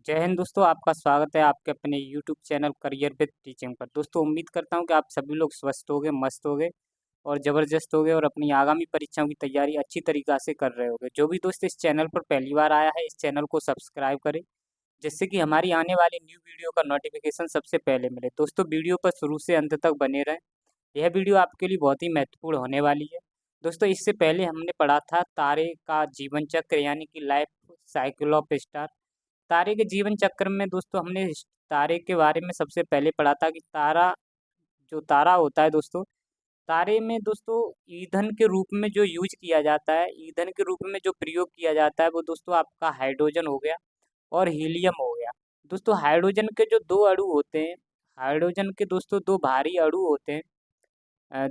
जय हिंद दोस्तों, आपका स्वागत है आपके अपने YouTube channel career with teaching पर। दोस्तों उम्मीद करता हूं कि आप सभी लोग स्वस्थ होंगे, मस्त होंगे और ज़बरदस्त होंगे और अपनी आगामी परीक्षाओं की तैयारी अच्छी तरीक़ा से कर रहे होंगे। जो भी दोस्त इस चैनल पर पहली बार आया है, इस चैनल को सब्सक्राइब करें, जिससे कि हमारी आने वाली न्यू वीडियो का नोटिफिकेशन सबसे पहले मिले। दोस्तों वीडियो पर शुरू से अंत तक बने रहें, यह वीडियो आपके लिए बहुत ही महत्वपूर्ण होने वाली है। दोस्तों इससे पहले हमने पढ़ा था तारे का जीवन चक्र यानी कि लाइफ साइकिल ऑफ स्टार। तारे के जीवन चक्र में दोस्तों हमने तारे के बारे में सबसे पहले पढ़ा था कि तारा होता है दोस्तों, तारे में दोस्तों ईंधन के रूप में जो यूज किया जाता है, ईंधन के रूप में जो प्रयोग किया जाता है वो दोस्तों आपका हाइड्रोजन हो गया और हीलियम हो गया। दोस्तों हाइड्रोजन के जो 2 अणु होते हैं, हाइड्रोजन के दोस्तों 2 भारी अणु होते हैं,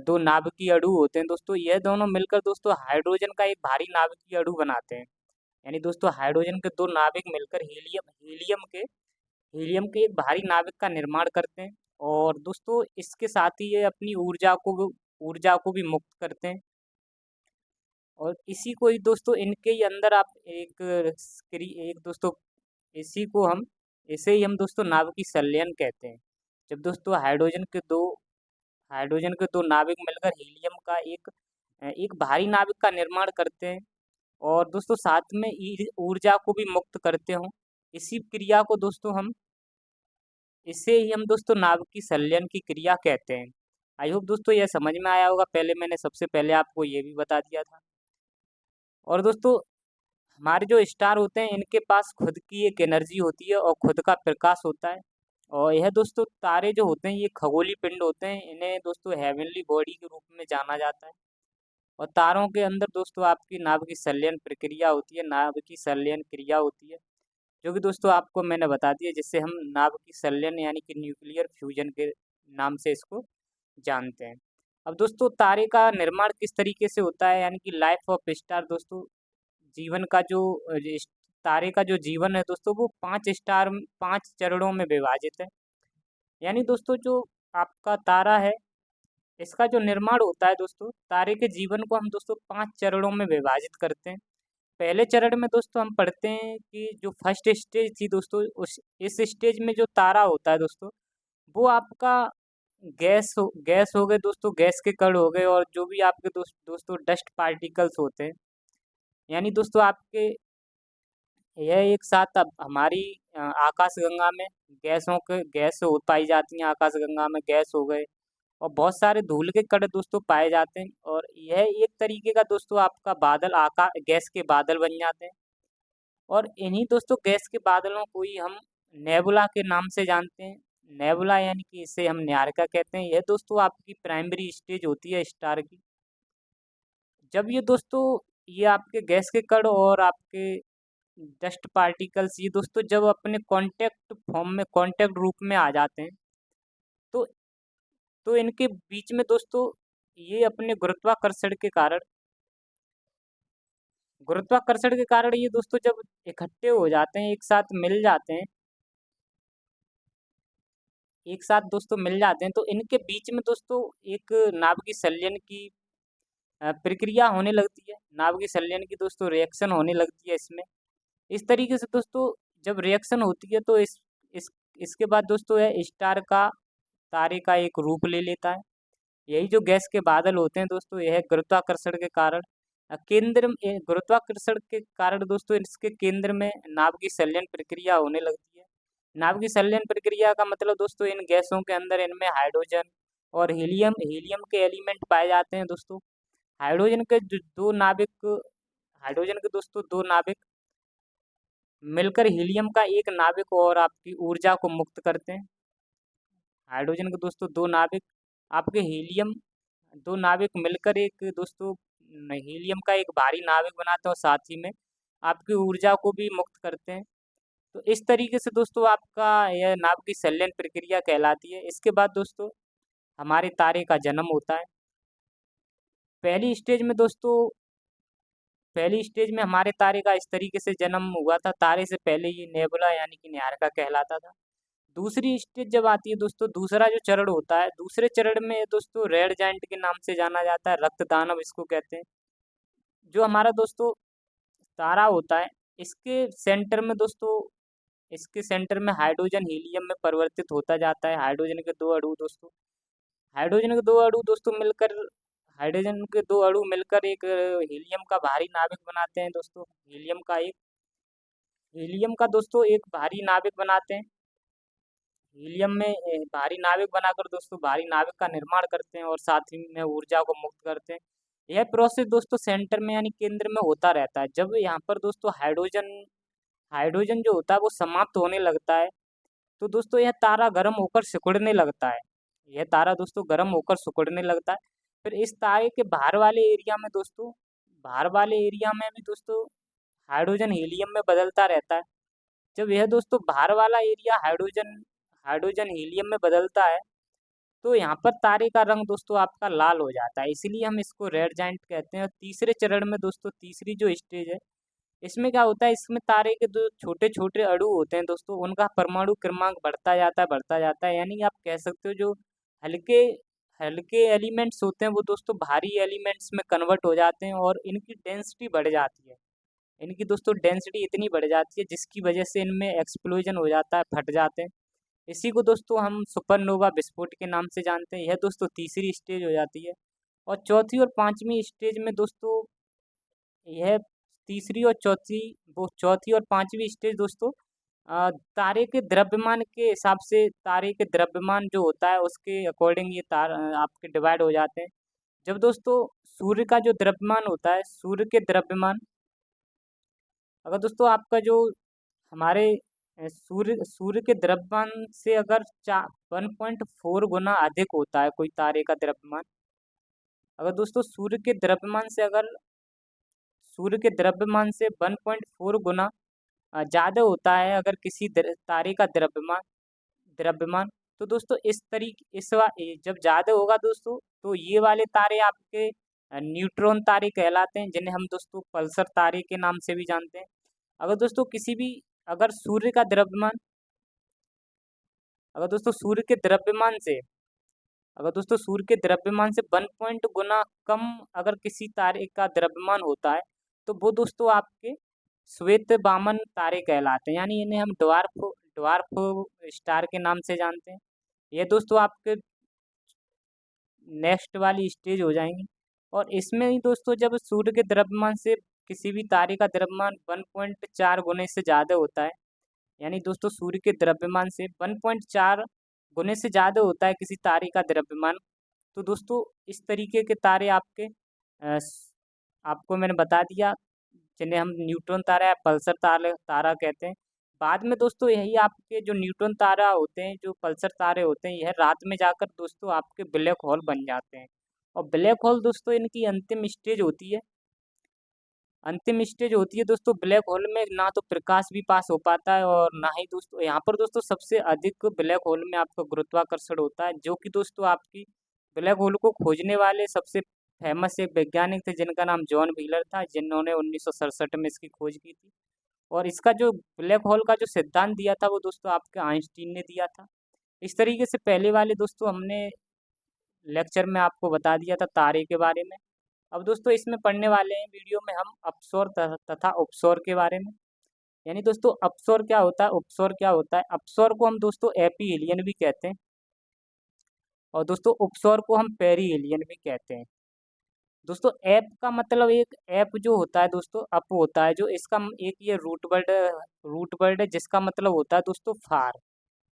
2 नाभिकीय अणु होते हैं दोस्तों, यह दोनों मिलकर दोस्तों हाइड्रोजन का एक भारी नाभिकीय अणु बनाते हैं। यानी दोस्तों हाइड्रोजन के 2 नाभिक मिलकर हीलियम के एक भारी नाभिक का निर्माण करते हैं और दोस्तों इसके साथ ही ये अपनी ऊर्जा को भी मुक्त करते हैं। और इसी को ही दोस्तों इनके ही अंदर आप एक दोस्तों इसी को हम इसे ही हम दोस्तों नाभिकीय संलयन कहते हैं। जब दोस्तों हाइड्रोजन के दो नाभिक मिलकर हीलियम का एक भारी नाभिक का निर्माण करते हैं और दोस्तों साथ में ऊर्जा को भी मुक्त करते हों, इसी क्रिया को दोस्तों हम इसे ही हम दोस्तों नाभिकीय संलयन की क्रिया कहते हैं। आई होप दोस्तों यह समझ में आया होगा, पहले मैंने सबसे पहले आपको ये भी बता दिया था। और दोस्तों हमारे जो स्टार होते हैं इनके पास खुद की एक एनर्जी होती है और खुद का प्रकाश होता है। और यह दोस्तों तारे जो होते हैं ये खगोलीय पिंड होते हैं, इन्हें दोस्तों हेवनली बॉडी के रूप में जाना जाता है। और तारों के अंदर दोस्तों आपकी नाभिकीय संलयन प्रक्रिया होती है, नाभिकीय संलयन क्रिया होती है, जो कि दोस्तों आपको मैंने बता दिया, जिससे हम नाभिकीय संलयन यानी कि न्यूक्लियर फ्यूजन के नाम से इसको जानते हैं। अब दोस्तों तारे का निर्माण किस तरीके से होता है यानी कि लाइफ ऑफ स्टार दोस्तों जीवन का जो तारे का जो जीवन है दोस्तों वो 5 चरणों में विभाजित है। यानी दोस्तों जो आपका तारा है, इसका जो निर्माण होता है दोस्तों, तारे के जीवन को हम दोस्तों 5 चरणों में विभाजित करते हैं। पहले चरण में दोस्तों हम पढ़ते हैं कि जो फर्स्ट स्टेज थी दोस्तों, उस इस स्टेज में जो तारा होता है दोस्तों, वो आपका गैस हो गए दोस्तों, गैस के कण हो गए और जो भी आपके दोस्तों डस्ट पार्टिकल्स होते हैं। यानी दोस्तों आपके यह एक साथ अब हमारी आकाशगंगा में गैस हो पाई जाती हैं, आकाशगंगा में गैस हो गए और बहुत सारे धूल के कण दोस्तों पाए जाते हैं और यह एक तरीके का दोस्तों आपका बादल गैस के बादल बन जाते हैं। और इन्हीं दोस्तों गैस के बादलों को ही हम नेबुला के नाम से जानते हैं। नेबुला यानी कि इसे हम न्यारका कहते हैं। यह दोस्तों आपकी प्राइमरी स्टेज होती है स्टार की। जब ये आपके गैस के कण और आपके डस्ट पार्टिकल्स ये दोस्तों जब अपने कांटेक्ट रूप में आ जाते हैं, तो इनके बीच में दोस्तों ये अपने गुरुत्वाकर्षण के कारण ये दोस्तों जब इकट्ठे हो जाते हैं, एक साथ दोस्तों मिल जाते हैं, तो इनके बीच में दोस्तों एक नाभिकीय संलयन की प्रक्रिया होने लगती है। नाभिकीय संलयन की दोस्तों रिएक्शन होने लगती है इसमें। इस तरीके से दोस्तों जब रिएक्शन होती है तो इस इसके बाद दोस्तों यह तारे का एक रूप ले लेता है। यही जो गैस के बादल होते हैं दोस्तों, यह गुरुत्वाकर्षण के कारण दोस्तों इसके केंद्र में नाभिकीय संलयन प्रक्रिया होने लगती है। नाभिकीय संलयन प्रक्रिया का मतलब दोस्तों इन गैसों के अंदर इनमें हाइड्रोजन और हीलियम के एलिमेंट पाए जाते हैं दोस्तों। हाइड्रोजन के जो दो नाभिक हाइड्रोजन के दोस्तों 2 नाभिक मिलकर हीलियम का एक नाभिक और आपकी ऊर्जा को मुक्त करते हैं। हाइड्रोजन के दोस्तों 2 नाभिक आपके हीलियम 2 नाभिक मिलकर एक दोस्तों हीलियम का एक भारी नाभिक बनाते हैं और साथ ही में आपकी ऊर्जा को भी मुक्त करते हैं। तो इस तरीके से दोस्तों आपका यह नाभिकीय संलयन प्रक्रिया कहलाती है। इसके बाद दोस्तों हमारे तारे का जन्म होता है। पहली स्टेज में दोस्तों पहली स्टेज में हमारे तारे का इस तरीके से जन्म हुआ था। तारे से पहले ये नेबुला यानी कि न्यारका कहलाता था। दूसरी स्टेज जब आती है दोस्तों, दूसरा जो चरण होता है, दूसरे चरण में दोस्तों रेड जायंट के नाम से जाना जाता है, रक्त दानव इसको कहते हैं। जो हमारा दोस्तों तारा होता है, इसके सेंटर में दोस्तों इसके सेंटर में हाइड्रोजन हीलियम में परिवर्तित होता जाता है। हाइड्रोजन के दो अणु दोस्तों, हाइड्रोजन के दो अणु दोस्तों मिलकर हाइड्रोजन के दो अणु मिलकर एक हीलियम का भारी नाभिक बनाते हैं दोस्तों। हीलियम का दोस्तों एक भारी नाभिक बनाते हैं। हीलियम में भारी नाभिक बनाकर दोस्तों भारी नाभिक का निर्माण करते हैं और साथ ही में ऊर्जा को मुक्त करते हैं। यह प्रोसेस दोस्तों सेंटर में यानी केंद्र में होता रहता है। जब यहाँ पर दोस्तों हाइड्रोजन हाइड्रोजन जो होता है वो समाप्त होने लगता है, तो दोस्तों यह तारा गर्म होकर सिकुड़ने लगता है। यह तारा दोस्तों गर्म होकर सिकुड़ने लगता है। फिर इस तारे के बाहर वाले एरिया में भी दोस्तों हाइड्रोजन हीलियम में बदलता रहता है। जब यह दोस्तों बाहर वाला एरिया हाइड्रोजन हाइड्रोजन हीलियम में बदलता है, तो यहाँ पर तारे का रंग दोस्तों आपका लाल हो जाता है, इसीलिए हम इसको रेड जाइंट कहते हैं। और तीसरे चरण में दोस्तों तीसरी जो स्टेज है, इसमें क्या होता है, इसमें तारे के जो छोटे छोटे अणु होते हैं दोस्तों, उनका परमाणु क्रमांक बढ़ता जाता है। यानी आप कह सकते हो जो हल्के हल्के एलिमेंट्स होते हैं वो दोस्तों भारी एलिमेंट्स में कन्वर्ट हो जाते हैं और इनकी डेंसिटी बढ़ जाती है। इनकी दोस्तों डेंसिटी इतनी बढ़ जाती है जिसकी वजह से इनमें एक्सप्लोजन हो जाता है, फट जाते हैं। इसी को दोस्तों हम सुपरनोवा विस्फोट के नाम से जानते हैं। यह दोस्तों तीसरी स्टेज हो जाती है। और चौथी और पांचवी स्टेज में दोस्तों यह तीसरी और चौथी वो चौथी और पांचवी स्टेज दोस्तों तारे के द्रव्यमान के हिसाब से, तारे के द्रव्यमान जो होता है उसके अकॉर्डिंग ये तार आपके डिवाइड हो जाते हैं। जब दोस्तों सूर्य का जो द्रव्यमान होता है, सूर्य के द्रव्यमान अगर दोस्तों आपका जो हमारे सूर्य सूर्य के द्रव्यमान से अगर 1.4 गुना अधिक होता है कोई तारे का द्रव्यमान, अगर दोस्तों सूर्य के द्रव्यमान से 1.4 गुना ज़्यादा होता है अगर किसी तारे का द्रव्यमान द्रव्यमान तो दोस्तों जब ज़्यादा होगा दोस्तों, तो ये वाले तारे आपके न्यूट्रॉन तारे कहलाते हैं, जिन्हें हम दोस्तों पल्सर तारे के नाम से भी जानते हैं। अगर दोस्तों अगर सूर्य का द्रव्यमान अगर दोस्तों सूर्य के द्रव्यमान से अगर दोस्तों सूर्य के द्रव्यमान से 1 पॉइंट गुना कम अगर किसी तारे का द्रव्यमान होता है, तो वो दोस्तों आपके श्वेत वामन तारे कहलाते हैं। यानी इन्हें हम ड्वार्फ स्टार के नाम से जानते हैं। ये दोस्तों आपके नेक्स्ट वाली स्टेज हो जाएंगी। और इसमें ही दोस्तों जब सूर्य के द्रव्यमान से किसी भी तारे का द्रव्यमान 1.4 गुने से ज़्यादा होता है, यानी दोस्तों सूर्य के द्रव्यमान से 1.4 गुने से ज़्यादा होता है किसी तारे का द्रव्यमान, तो दोस्तों इस तरीके के तारे आपको मैंने बता दिया, जिन्हें हम न्यूट्रॉन तारा या पल्सर तारा कहते हैं। बाद में दोस्तों यही आपके जो न्यूट्रॉन तारा होते हैं, जो पल्सर तारे होते हैं, यह रात में जाकर दोस्तों आपके ब्लैक होल बन जाते हैं। और ब्लैक होल दोस्तों इनकी अंतिम स्टेज होती है दोस्तों। ब्लैक होल में ना तो प्रकाश भी पास हो पाता है और ना ही दोस्तों यहाँ पर दोस्तों सबसे अधिक ब्लैक होल में आपका गुरुत्वाकर्षण होता है, जो कि दोस्तों आपकी ब्लैक होल को खोजने वाले सबसे फेमस एक वैज्ञानिक थे जिनका नाम जॉन व्हीलर था, जिन्होंने 1967 में इसकी खोज की थी। और इसका जो ब्लैक होल का जो सिद्धांत दिया था वो दोस्तों आपके आइंस्टीन ने दिया था। इस तरीके से पहले वाले दोस्तों हमने लेक्चर में आपको बता दिया था तारे के बारे में। अब दोस्तों इसमें पढ़ने वाले हैं वीडियो में हम अपसौर तथा उपसौर के बारे में। यानी दोस्तों अपसौर क्या होता है, उपसौर क्या होता है। अपसौर को हम दोस्तों एपीहीलियन भी कहते हैं और दोस्तों उपसौर को हम पेरीहीलियन भी कहते हैं। दोस्तों एक ऐप जो होता है दोस्तों अप होता है, जो इसका एक ये रूट वर्ड है जिसका मतलब होता है दोस्तों फार,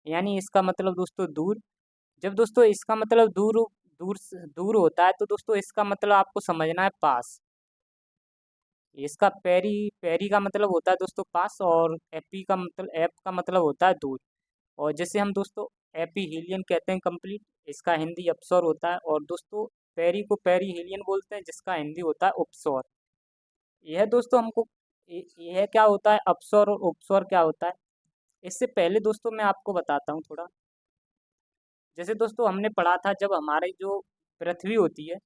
यानी इसका मतलब दोस्तों दूर। जब दोस्तों इसका मतलब दूर होता है, तो दोस्तों इसका मतलब आपको समझना है पास। इसका पेरी का मतलब होता है दोस्तों पास और ऐप का मतलब होता है दूर। और जैसे हम दोस्तों एपीहीलियन कहते हैं कंप्लीट, इसका हिंदी अपसौर होता है। और दोस्तों पेरी को पेरीहीलियन बोलते हैं जिसका हिंदी होता है उपसौर। यह दोस्तों यह क्या होता है, अपसौर और उपसौर क्या होता है, इससे पहले दोस्तों मैं आपको बताता हूँ थोड़ा। जैसे दोस्तों हमने पढ़ा था जब हमारी जो पृथ्वी होती है,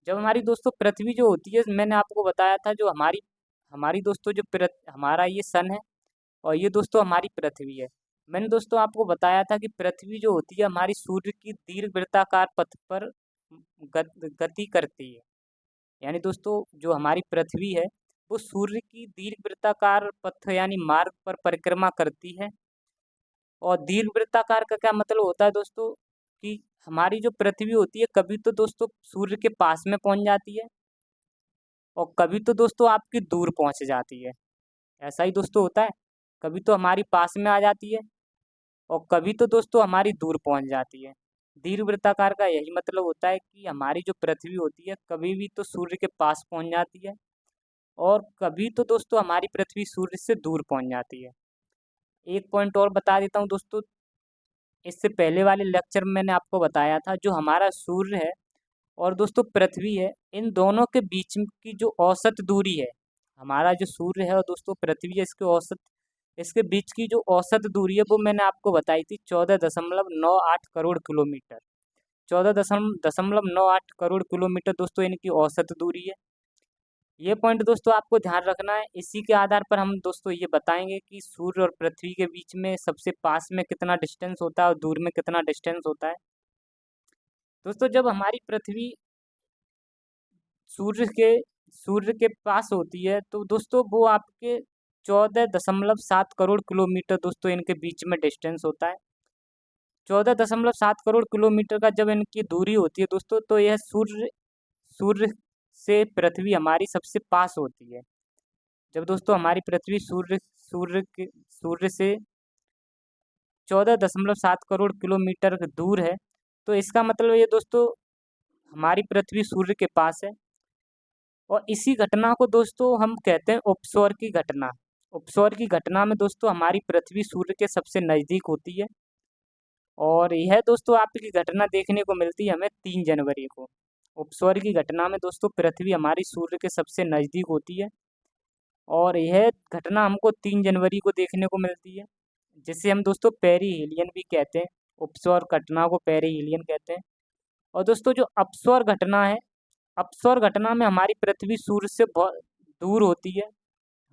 जब हमारी दोस्तों पृथ्वी जो होती है, मैंने आपको बताया था जो हमारी हमारी दोस्तों जो हमारा ये सन है और ये दोस्तों हमारी पृथ्वी है। मैंने दोस्तों आपको बताया था कि पृथ्वी जो होती है हमारी सूर्य की दीर्घवृत्ताकार पथ पर गति करती है। यानी दोस्तों जो हमारी पृथ्वी है वो सूर्य की दीर्घवृत्ताकार पथ यानी मार्ग पर परिक्रमा करती है। और दीर्घवृत्ताकार का क्या मतलब होता है दोस्तों, कि हमारी जो पृथ्वी होती है कभी तो दोस्तों सूर्य के पास में पहुंच जाती है और कभी तो दोस्तों आपकी दूर पहुंच जाती है। ऐसा ही दोस्तों होता है, कभी तो हमारी पास में आ जाती है और कभी तो दोस्तों हमारी दूर पहुंच जाती है। दीर्घवृत्ताकार का यही मतलब होता है कि हमारी जो पृथ्वी होती है कभी भी तो सूर्य के पास पहुंच जाती है और कभी तो दोस्तों हमारी पृथ्वी सूर्य से दूर पहुंच जाती है। एक पॉइंट और बता देता हूँ दोस्तों, इससे पहले वाले लेक्चर में मैंने आपको बताया था जो हमारा सूर्य है और दोस्तों पृथ्वी है, इन दोनों के बीच की जो औसत दूरी है, हमारा जो सूर्य है और दोस्तों पृथ्वी है, इसके बीच की जो औसत दूरी है वो मैंने आपको बताई थी 14.98 करोड़ किलोमीटर। 14.98 करोड़ किलोमीटर दोस्तों इनकी औसत दूरी है। ये पॉइंट दोस्तों आपको ध्यान रखना है। इसी के आधार पर हम दोस्तों ये बताएंगे कि सूर्य और पृथ्वी के बीच में सबसे पास में कितना डिस्टेंस होता है और दूर में कितना डिस्टेंस होता है। दोस्तों जब हमारी पृथ्वी सूर्य के सूर्य के पास होती है तो दोस्तों वो आपके 14.7 करोड़ किलोमीटर दोस्तों इनके बीच में डिस्टेंस होता है। 14.7 करोड़ किलोमीटर का जब इनकी दूरी होती है दोस्तों, तो यह सूर्य सूर्य से पृथ्वी हमारी सबसे पास होती है। जब दोस्तों हमारी पृथ्वी सूर्य से 14.7 करोड़ किलोमीटर दूर है, तो इसका मतलब ये दोस्तों हमारी पृथ्वी सूर्य के पास है। और इसी घटना को दोस्तों हम कहते हैं उपसौर की घटना। उपसौर की घटना में दोस्तों हमारी पृथ्वी सूर्य के सबसे नज़दीक होती है और यह दोस्तों आपकी घटना देखने को मिलती है हमें 3 जनवरी को। उपसौर की घटना में दोस्तों पृथ्वी हमारी सूर्य के सबसे नज़दीक होती है और यह घटना हमको 3 जनवरी को देखने को मिलती है, जिसे हम दोस्तों पेरीहिलियन भी कहते हैं। उपसौर घटना को पेरीहिलियन कहते हैं। और दोस्तों जो अपसौर घटना है, अपसौर घटना में हमारी पृथ्वी सूर्य से बहुत दूर होती है।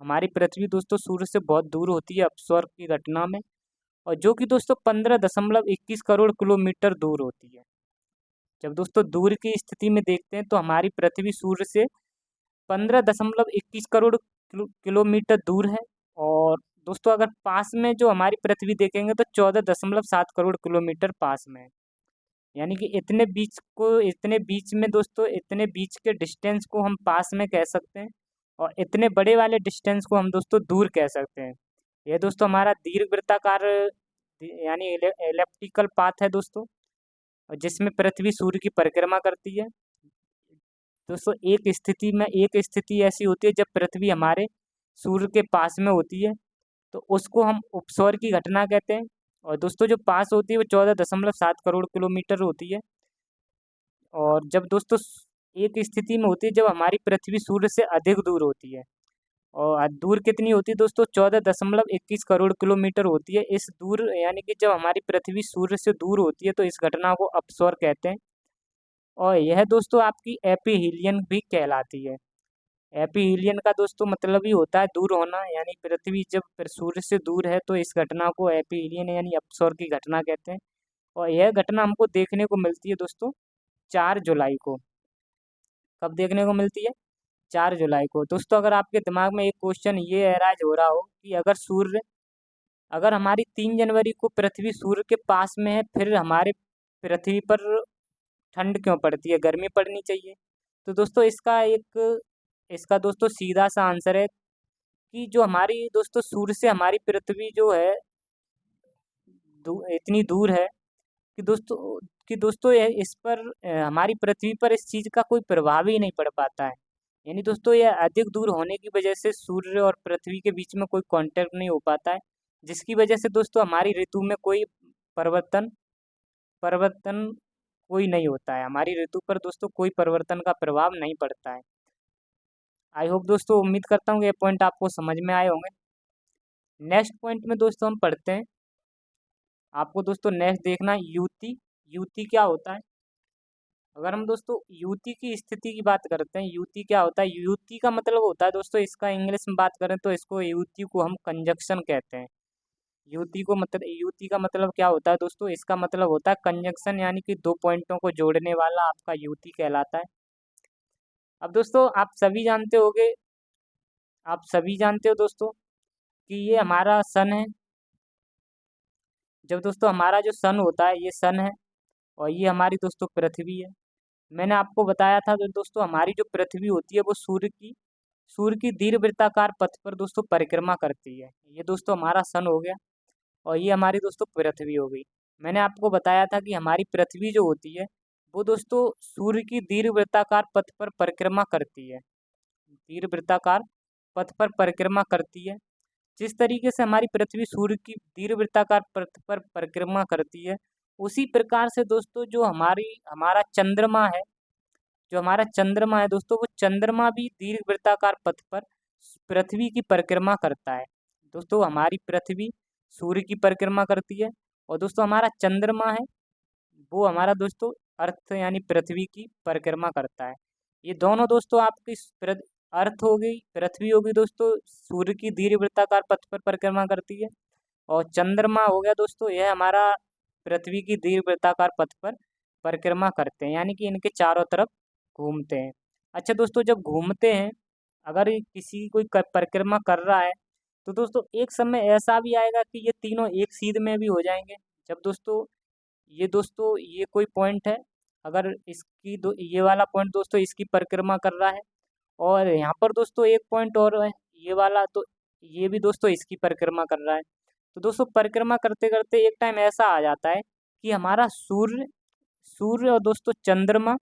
हमारी पृथ्वी दोस्तों सूर्य से बहुत दूर होती है अपसौर की घटना में, और जो कि दोस्तों 15.21 करोड़ किलोमीटर दूर होती है। जब दोस्तों दूर की स्थिति में देखते हैं तो हमारी पृथ्वी सूर्य से 15.21 करोड़ किलोमीटर दूर है। और दोस्तों अगर पास में जो हमारी पृथ्वी देखेंगे तो 14.7 करोड़ किलोमीटर पास में है। यानी कि इतने बीच में दोस्तों इतने बीच के डिस्टेंस को हम पास में कह सकते हैं और इतने बड़े वाले डिस्टेंस को हम दोस्तों दूर कह सकते हैं। यह दोस्तों हमारा दीर्घवृत्ताकार यानी एलिप्टिकल पाथ है दोस्तों, और जिसमें पृथ्वी सूर्य की परिक्रमा करती है। दोस्तों एक स्थिति ऐसी होती है जब पृथ्वी हमारे सूर्य के पास में होती है, तो उसको हम उपसौर की घटना कहते हैं। और दोस्तों जो पास होती है वो 14.7 करोड़ किलोमीटर होती है। और जब दोस्तों एक स्थिति में होती है जब हमारी पृथ्वी सूर्य से अधिक दूर होती है। और दूर कितनी होती है दोस्तों, 14.21 करोड़ किलोमीटर होती है। इस दूर यानी कि जब हमारी पृथ्वी सूर्य से दूर होती है तो इस घटना को अपसौर कहते हैं। और यह दोस्तों आपकी एपीहीलियन भी कहलाती है। एपीहीलियन का दोस्तों मतलब ही होता है दूर होना, यानी पृथ्वी जब सूर्य से दूर है तो इस घटना को एपीहीलियन यानी अपसौर की घटना कहते हैं। और यह घटना हमको देखने को मिलती है दोस्तों 4 जुलाई को। कब देखने को मिलती है? 4 जुलाई को। दोस्तों अगर आपके दिमाग में एक क्वेश्चन ये अराइज हो रहा हो कि अगर हमारी 3 जनवरी को पृथ्वी सूर्य के पास में है, फिर हमारे पृथ्वी पर ठंड क्यों पड़ती है, गर्मी पड़नी चाहिए। तो दोस्तों इसका दोस्तों सीधा सा आंसर है कि जो हमारी दोस्तों सूर्य से हमारी पृथ्वी जो है इतनी दूर है कि दोस्तों इस पर हमारी पृथ्वी पर इस चीज़ का कोई प्रभाव ही नहीं पड़ पाता है। यानी दोस्तों यह अधिक दूर होने की वजह से सूर्य और पृथ्वी के बीच में कोई कांटेक्ट नहीं हो पाता है, जिसकी वजह से दोस्तों हमारी ऋतु में कोई परिवर्तन परिवर्तन कोई नहीं होता है। हमारी ऋतु पर दोस्तों कोई परिवर्तन का प्रभाव नहीं पड़ता है। आई होप दोस्तों, उम्मीद करता हूँ ये पॉइंट आपको समझ में आए होंगे। नेक्स्ट पॉइंट में दोस्तों हम पढ़ते हैं। आपको दोस्तों नेक्स्ट देखना युति। युति क्या होता है? अगर हम दोस्तों युति की स्थिति की बात करते हैं, युति क्या होता है? युति का मतलब होता है दोस्तों, इसका इंग्लिश में बात करें तो इसको युति को हम कंजक्शन कहते हैं। युति का मतलब क्या होता है दोस्तों? इसका मतलब होता है कंजक्शन, यानी कि दो पॉइंटों को जोड़ने वाला आपका युति कहलाता है। अब दोस्तों आप सभी जानते होंगे आप सभी जानते हो दोस्तों कि ये हमारा सन है। जब दोस्तों हमारा जो सन होता है ये सन है, और ये हमारी दोस्तों पृथ्वी है। मैंने आपको बताया था कि दोस्तों हमारी जो पृथ्वी होती है वो सूर्य की दीर्घवृत्ताकार पथ पर दोस्तों परिक्रमा करती है। ये दोस्तों हमारा सन हो गया, और ये हमारी दोस्तों पृथ्वी हो गई। मैंने आपको बताया था कि हमारी पृथ्वी जो होती है वो दोस्तों सूर्य की दीर्घवृत्ताकार पथ पर परिक्रमा करती है। दीर्घवृत्ताकार पथ पर परिक्रमा करती है। जिस तरीके से हमारी पृथ्वी सूर्य की दीर्घवृत्ताकार पथ पर परिक्रमा करती है, उसी प्रकार से दोस्तों जो हमारा चंद्रमा है दोस्तों, वो चंद्रमा भी दीर्घवृत्ताकार पथ पर पृथ्वी की परिक्रमा करता है। दोस्तों हमारी पृथ्वी सूर्य की परिक्रमा करती है, और दोस्तों हमारा चंद्रमा है वो हमारा दोस्तों अर्थ यानी पृथ्वी की परिक्रमा करता है। ये दोनों दोस्तों आपकी अर्थ हो गई, पृथ्वी हो गई दोस्तों सूर्य की दीर्घवृत्ताकार पथ पर परिक्रमा करती है, और चंद्रमा हो गया दोस्तों यह हमारा पृथ्वी की दीर्घवृत्ताकार पथ पर परिक्रमा करते हैं, यानी कि इनके चारों तरफ घूमते हैं। अच्छा दोस्तों, जब घूमते हैं, अगर ये किसी कोई परिक्रमा कर रहा है, तो दोस्तों एक समय ऐसा भी आएगा कि ये तीनों एक सीध में भी हो जाएंगे। जब दोस्तों ये कोई पॉइंट है, अगर ये वाला पॉइंट दोस्तों इसकी परिक्रमा कर रहा है, और यहाँ पर दोस्तों एक पॉइंट और है ये वाला, तो ये भी दोस्तों इसकी परिक्रमा कर रहा है। तो दोस्तों परिक्रमा करते करते एक टाइम ऐसा आ जाता है कि हमारा सूर्य सूर्य और दोस्तों चंद्रमा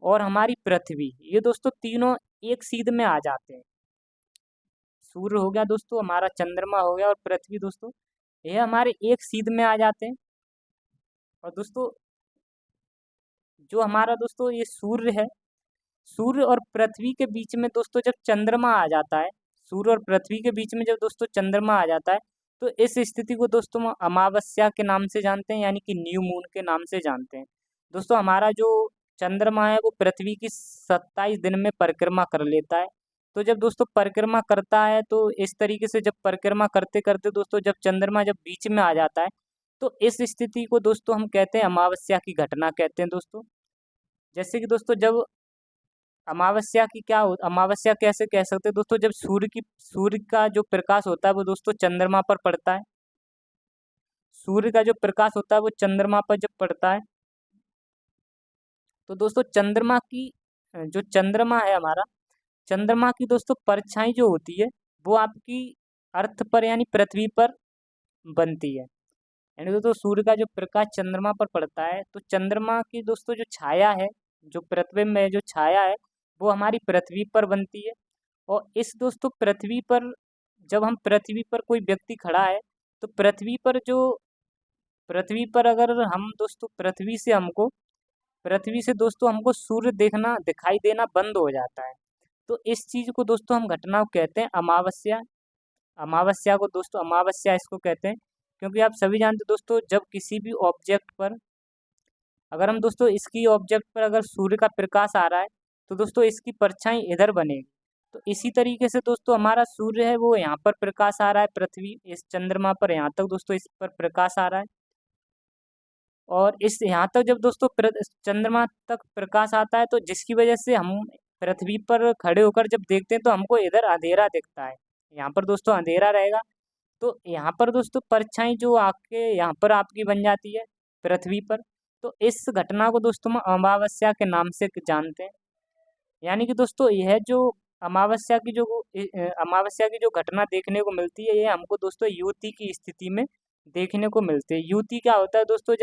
और हमारी पृथ्वी, ये दोस्तों तीनों एक सीध में आ जाते हैं। सूर्य हो गया दोस्तों, हमारा चंद्रमा हो गया, और पृथ्वी दोस्तों ये हमारे एक सीध में आ जाते हैं। और दोस्तों जो हमारा दोस्तों ये सूर्य है, सूर्य और पृथ्वी के बीच में दोस्तों जब चंद्रमा आ जाता है, सूर्य और पृथ्वी के बीच में जब दोस्तों चंद्रमा आ जाता है, तो इस स्थिति को दोस्तों हम अमावस्या के नाम से जानते हैं, यानी कि न्यू मून के नाम से जानते हैं। दोस्तों हमारा जो चंद्रमा है वो पृथ्वी की 27 दिन में परिक्रमा कर लेता है। तो जब दोस्तों परिक्रमा करता है, तो इस तरीके से जब परिक्रमा करते करते दोस्तों जब चंद्रमा जब बीच में आ जाता है, तो इस स्थिति को दोस्तों हम कहते हैं अमावस्या की घटना कहते हैं दोस्तों। जैसे कि दोस्तों जब अमावस्या कैसे कह सकते हैं दोस्तों, जब सूर्य का जो प्रकाश होता है वो दोस्तों चंद्रमा पर पड़ता है। सूर्य का जो प्रकाश होता है वो चंद्रमा पर जब पड़ता है, तो दोस्तों जो चंद्रमा है हमारा, चंद्रमा की दोस्तों परछाई जो होती है वो आपकी अर्थ पर यानी पृथ्वी पर बनती है। यानी दोस्तों सूर्य का जो प्रकाश चंद्रमा पर पड़ता है, तो चंद्रमा की दोस्तों जो छाया है, जो पृथ्वी में जो छाया है, वो हमारी पृथ्वी पर बनती है। और इस दोस्तों जब हम पृथ्वी पर कोई व्यक्ति खड़ा है, तो पृथ्वी पर अगर हम दोस्तों पृथ्वी से दोस्तों हमको सूर्य दिखाई देना बंद हो जाता है। तो इस चीज को दोस्तों हम घटना को कहते हैं अमावस्या। अमावस्या इसको कहते हैं, क्योंकि आप सभी जानते हो दोस्तों जब किसी भी ऑब्जेक्ट पर अगर हम दोस्तों इसकी ऑब्जेक्ट पर अगर सूर्य का प्रकाश आ रहा है, तो दोस्तों इसकी परछाई इधर बनेगी। तो इसी तरीके से दोस्तों हमारा सूर्य है वो यहाँ पर प्रकाश आ रहा है, पृथ्वी इस चंद्रमा पर यहाँ तक दोस्तों इस पर प्रकाश आ रहा है, और इस यहाँ तक जब दोस्तों चंद्रमा तक प्रकाश आता है, तो जिसकी वजह से हम पृथ्वी पर खड़े होकर जब देखते हैं तो हमको इधर अंधेरा दिखता है। यहाँ पर दोस्तों अंधेरा रहेगा, तो यहाँ पर दोस्तों परछाई जो आके यहाँ पर आपकी बन जाती है पृथ्वी पर। तो इस घटना को दोस्तों हम अमावस्या के नाम से जानते हैं। यानी कि दोस्तों यह जो अमावस्या की जो घटना देखने को मिलती है, ये हमको दोस्तों युति की स्थिति में देखने को मिलती है। युति क्या होता है दोस्तों,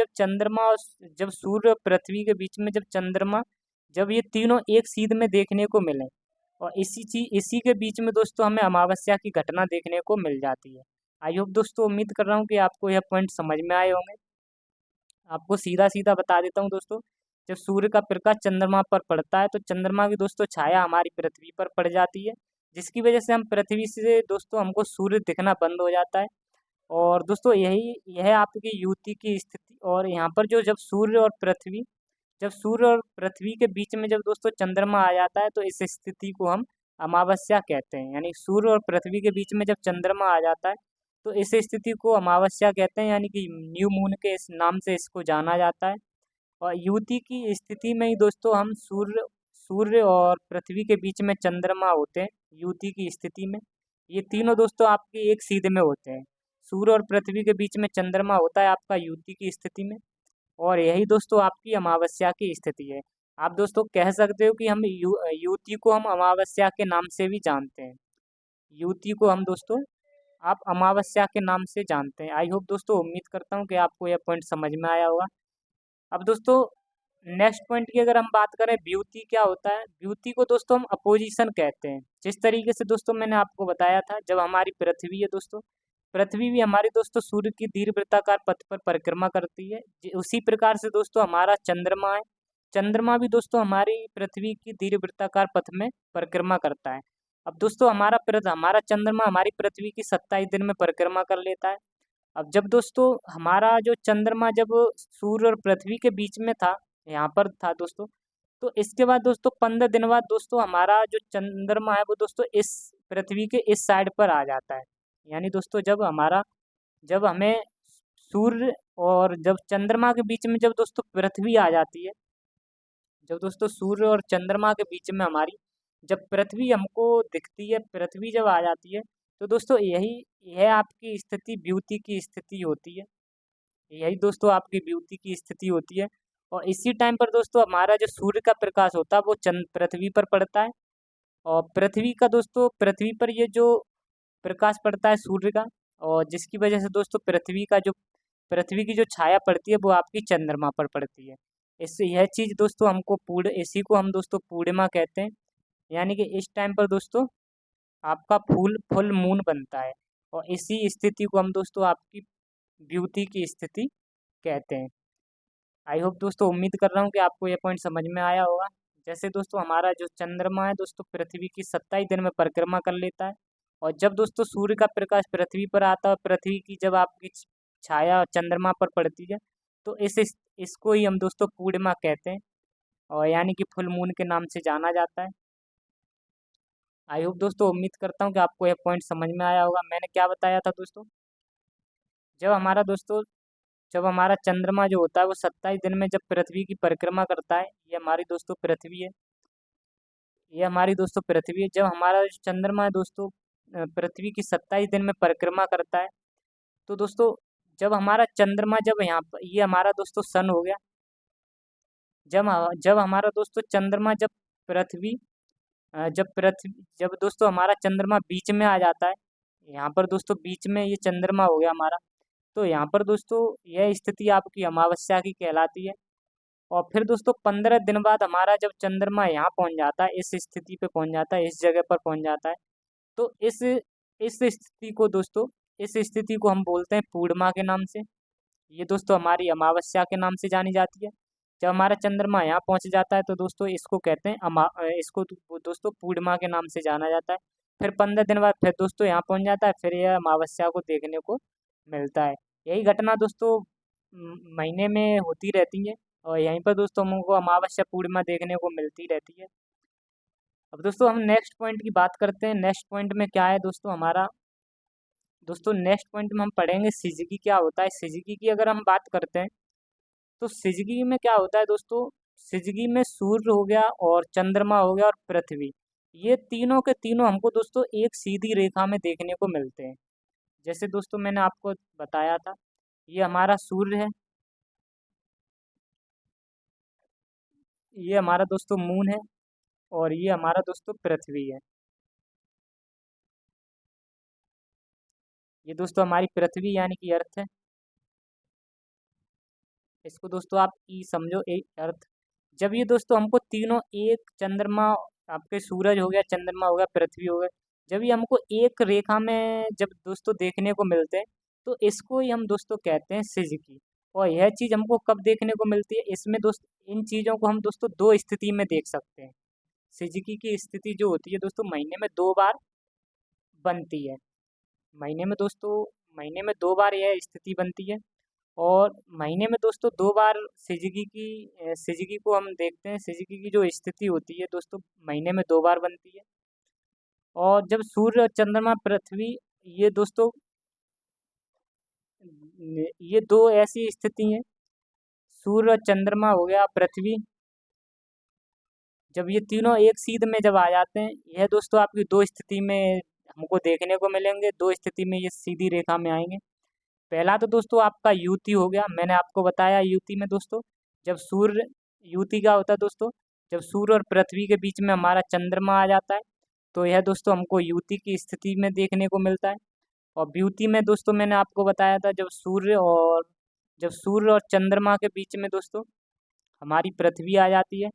जब सूर्य और पृथ्वी के बीच में जब ये तीनों एक सीध में देखने को मिले, और इसी के बीच में दोस्तों हमें अमावस्या की घटना देखने को मिल जाती है। आई होप दोस्तों, उम्मीद कर रहा हूँ कि आपको यह पॉइंट समझ में आए होंगे। आपको सीधा सीधा बता देता हूँ दोस्तों, जब सूर्य का प्रकाश चंद्रमा पर पड़ता है, तो चंद्रमा की दोस्तों छाया हमारी पृथ्वी पर पड़ जाती है, जिसकी वजह से हम पृथ्वी से दोस्तों हमको सूर्य दिखना बंद हो जाता है। और दोस्तों यह आपकी युति की स्थिति। और यहाँ पर जब सूर्य और पृथ्वी के बीच में जब दोस्तों चंद्रमा आ जाता है, तो इस स्थिति को हम अमावस्या कहते हैं। यानी सूर्य और पृथ्वी के बीच में जब चंद्रमा आ जाता है, तो इस स्थिति को अमावस्या कहते हैं, यानी कि न्यू मून के इस नाम से इसको जाना जाता है। और युति की स्थिति में ही दोस्तों हम सूर्य और पृथ्वी के बीच में चंद्रमा होते हैं युति की स्थिति में। ये तीनों दोस्तों आपके एक सीध में होते हैं। सूर्य और पृथ्वी के बीच में चंद्रमा होता है आपका युति की स्थिति में, और यही दोस्तों आपकी अमावस्या की स्थिति है। आप दोस्तों कह सकते हो कि हम युति को हम अमावस्या के नाम से भी जानते हैं। युति को हम दोस्तों आप अमावस्या के नाम से जानते हैं। आई होप दोस्तों, उम्मीद करता हूँ कि आपको यह पॉइंट समझ में आया होगा। अब दोस्तों नेक्स्ट पॉइंट की अगर हम बात करें, ब्यूटी क्या होता है। ब्यूटी को दोस्तों हम अपोजिशन कहते हैं। जिस तरीके से दोस्तों मैंने आपको बताया था, जब हमारी पृथ्वी है दोस्तों, पृथ्वी भी हमारी दोस्तों सूर्य की दीर्घवृत्ताकार पथ पर परिक्रमा करती है, उसी प्रकार से दोस्तों हमारा चंद्रमा है। चंद्रमा भी दोस्तों हमारी पृथ्वी की दीर्घवृत्ताकार पथ में परिक्रमा करता है। अब दोस्तों हमारा चंद्रमा हमारी पृथ्वी की 27 दिन में परिक्रमा कर लेता है। अब जब दोस्तों हमारा जो चंद्रमा जब सूर्य और पृथ्वी के बीच में था, यहाँ पर था दोस्तों, तो इसके बाद दोस्तों 15 दिन बाद दोस्तों हमारा जो चंद्रमा है वो दोस्तों इस पृथ्वी के इस साइड पर आ जाता है। यानी दोस्तों जब हमें सूर्य और जब चंद्रमा के बीच में जब दोस्तों पृथ्वी आ जाती है, जब दोस्तों सूर्य और चंद्रमा के बीच में हमारी जब पृथ्वी हमको दिखती है, पृथ्वी जब आ जाती है, तो दोस्तों यह आपकी स्थिति ब्यूटी की स्थिति होती है। यही दोस्तों आपकी ब्यूटी की स्थिति होती है। और इसी टाइम पर दोस्तों हमारा जो सूर्य का प्रकाश होता है वो चंद पृथ्वी पर पड़ता है, और पृथ्वी का दोस्तों पृथ्वी पर ये जो प्रकाश पड़ता है सूर्य का, और जिसकी वजह से दोस्तों पृथ्वी की जो छाया पड़ती है वो आपकी चंद्रमा पर पड़ती है। इससे यह चीज़ दोस्तों इसी को हम दोस्तों पूर्णिमा कहते हैं। यानी कि इस टाइम पर दोस्तों आपका फुल मून बनता है, और इसी स्थिति को हम दोस्तों आपकी ब्यूटी की स्थिति कहते हैं। आई होप दोस्तों, उम्मीद कर रहा हूँ कि आपको ये पॉइंट समझ में आया होगा। जैसे दोस्तों हमारा जो चंद्रमा है दोस्तों पृथ्वी की 27 दिन में परिक्रमा कर लेता है, और जब दोस्तों सूर्य का प्रकाश पृथ्वी पर आता है, पृथ्वी की जब आपकी छाया चंद्रमा पर पड़ती है, तो इसको ही हम दोस्तों पूर्णिमा कहते हैं, और यानी कि फुल मून के नाम से जाना जाता है। आई होप दोस्तों, उम्मीद करता हूँ कि आपको यह पॉइंट समझ में आया होगा। मैंने क्या बताया था दोस्तों, जब हमारा दोस्तों जब हमारा चंद्रमा जो होता है वो 27 दिन में जब पृथ्वी की परिक्रमा करता है, ये हमारी दोस्तों पृथ्वी है, ये हमारी दोस्तों पृथ्वी है। जब हमारा जो चंद्रमा है दोस्तों पृथ्वी की 27 दिन में परिक्रमा करता है, तो दोस्तों जब हमारा चंद्रमा जब यहाँ पर, ये हमारा दोस्तों सन हो गया। जब हमारा दोस्तों चंद्रमा पृथ्वी जब दोस्तों हमारा चंद्रमा बीच में आ जाता है, यहाँ पर दोस्तों बीच में ये चंद्रमा हो गया हमारा, तो यहाँ पर दोस्तों यह स्थिति आपकी अमावस्या की कहलाती है। और फिर दोस्तों 15 दिन बाद हमारा जब चंद्रमा यहाँ पहुँच जाता है, इस स्थिति पे पहुँच जाता है, इस जगह पर पहुँच जाता है, तो इस स्थिति को हम बोलते हैं पूर्णिमा के नाम से। ये दोस्तों हमारी अमावस्या के नाम से जानी जाती है। जब हमारा चंद्रमा यहाँ पहुँच जाता है तो दोस्तों इसको कहते हैं दोस्तों पूर्णिमा के नाम से जाना जाता है। फिर 15 दिन बाद फिर दोस्तों यहाँ पहुँच जाता है, फिर यह अमावस्या को देखने को मिलता है। यही घटना दोस्तों महीने में होती रहती है, और यहीं पर दोस्तों हमको अमावस्या पूर्णिमा देखने को मिलती रहती है। अब दोस्तों हम नेक्स्ट पॉइंट की बात करते हैं। नेक्स्ट पॉइंट में क्या है दोस्तों हमारा, दोस्तों नेक्स्ट पॉइंट में हम पढ़ेंगे सिजगी क्या होता है। सिजगी की अगर हम बात करते हैं, तो सिजगी में क्या होता है दोस्तों, सिजगी में सूर्य हो गया और चंद्रमा हो गया और पृथ्वी, ये तीनों के तीनों हमको दोस्तों एक सीधी रेखा में देखने को मिलते हैं। जैसे दोस्तों मैंने आपको बताया था, ये हमारा सूर्य है, ये हमारा दोस्तों मून है, और ये हमारा दोस्तों पृथ्वी है। ये दोस्तों हमारी पृथ्वी यानी कि अर्थ है। इसको दोस्तों आप ई समझो, एक अर्थ। जब ये दोस्तों हमको तीनों एक चंद्रमा, आपके सूरज हो गया, चंद्रमा हो गया, पृथ्वी हो गया, जब ये हमको एक रेखा में जब दोस्तों देखने को मिलते हैं, तो इसको ही हम दोस्तों कहते हैं सिजकी। और यह चीज़ हमको कब देखने को मिलती है, इसमें इन चीज़ों को हम दोस्तों दो स्थिति में देख सकते हैं। सिजकी की स्थिति जो होती है दोस्तों महीने में 2 बार बनती है। महीने में दोस्तों महीने में 2 बार यह स्थिति बनती है, और महीने में दोस्तों 2 बार सिजगी को हम देखते हैं। सिजगी की जो स्थिति होती है दोस्तों महीने में 2 बार बनती है। और जब सूर्य चंद्रमा पृथ्वी, ये दोस्तों ये दो ऐसी स्थिति हैं, सूर्य चंद्रमा हो गया पृथ्वी, जब ये तीनों एक सीध में जब आ जाते हैं, यह दोस्तों आपकी दो स्थिति में हमको देखने को मिलेंगे। दो स्थिति में ये सीधी रेखा में आएंगे। पहला तो दोस्तों आपका युति हो गया। मैंने आपको बताया युति में दोस्तों, जब सूर्य, युति क्या होता है दोस्तों, जब सूर्य और पृथ्वी के बीच में हमारा चंद्रमा आ जाता है, तो यह दोस्तों हमको युति की स्थिति में देखने को मिलता है। और द्युति में दोस्तों मैंने आपको बताया था, जब सूर्य और चंद्रमा के बीच में दोस्तों हमारी पृथ्वी आ जाती है,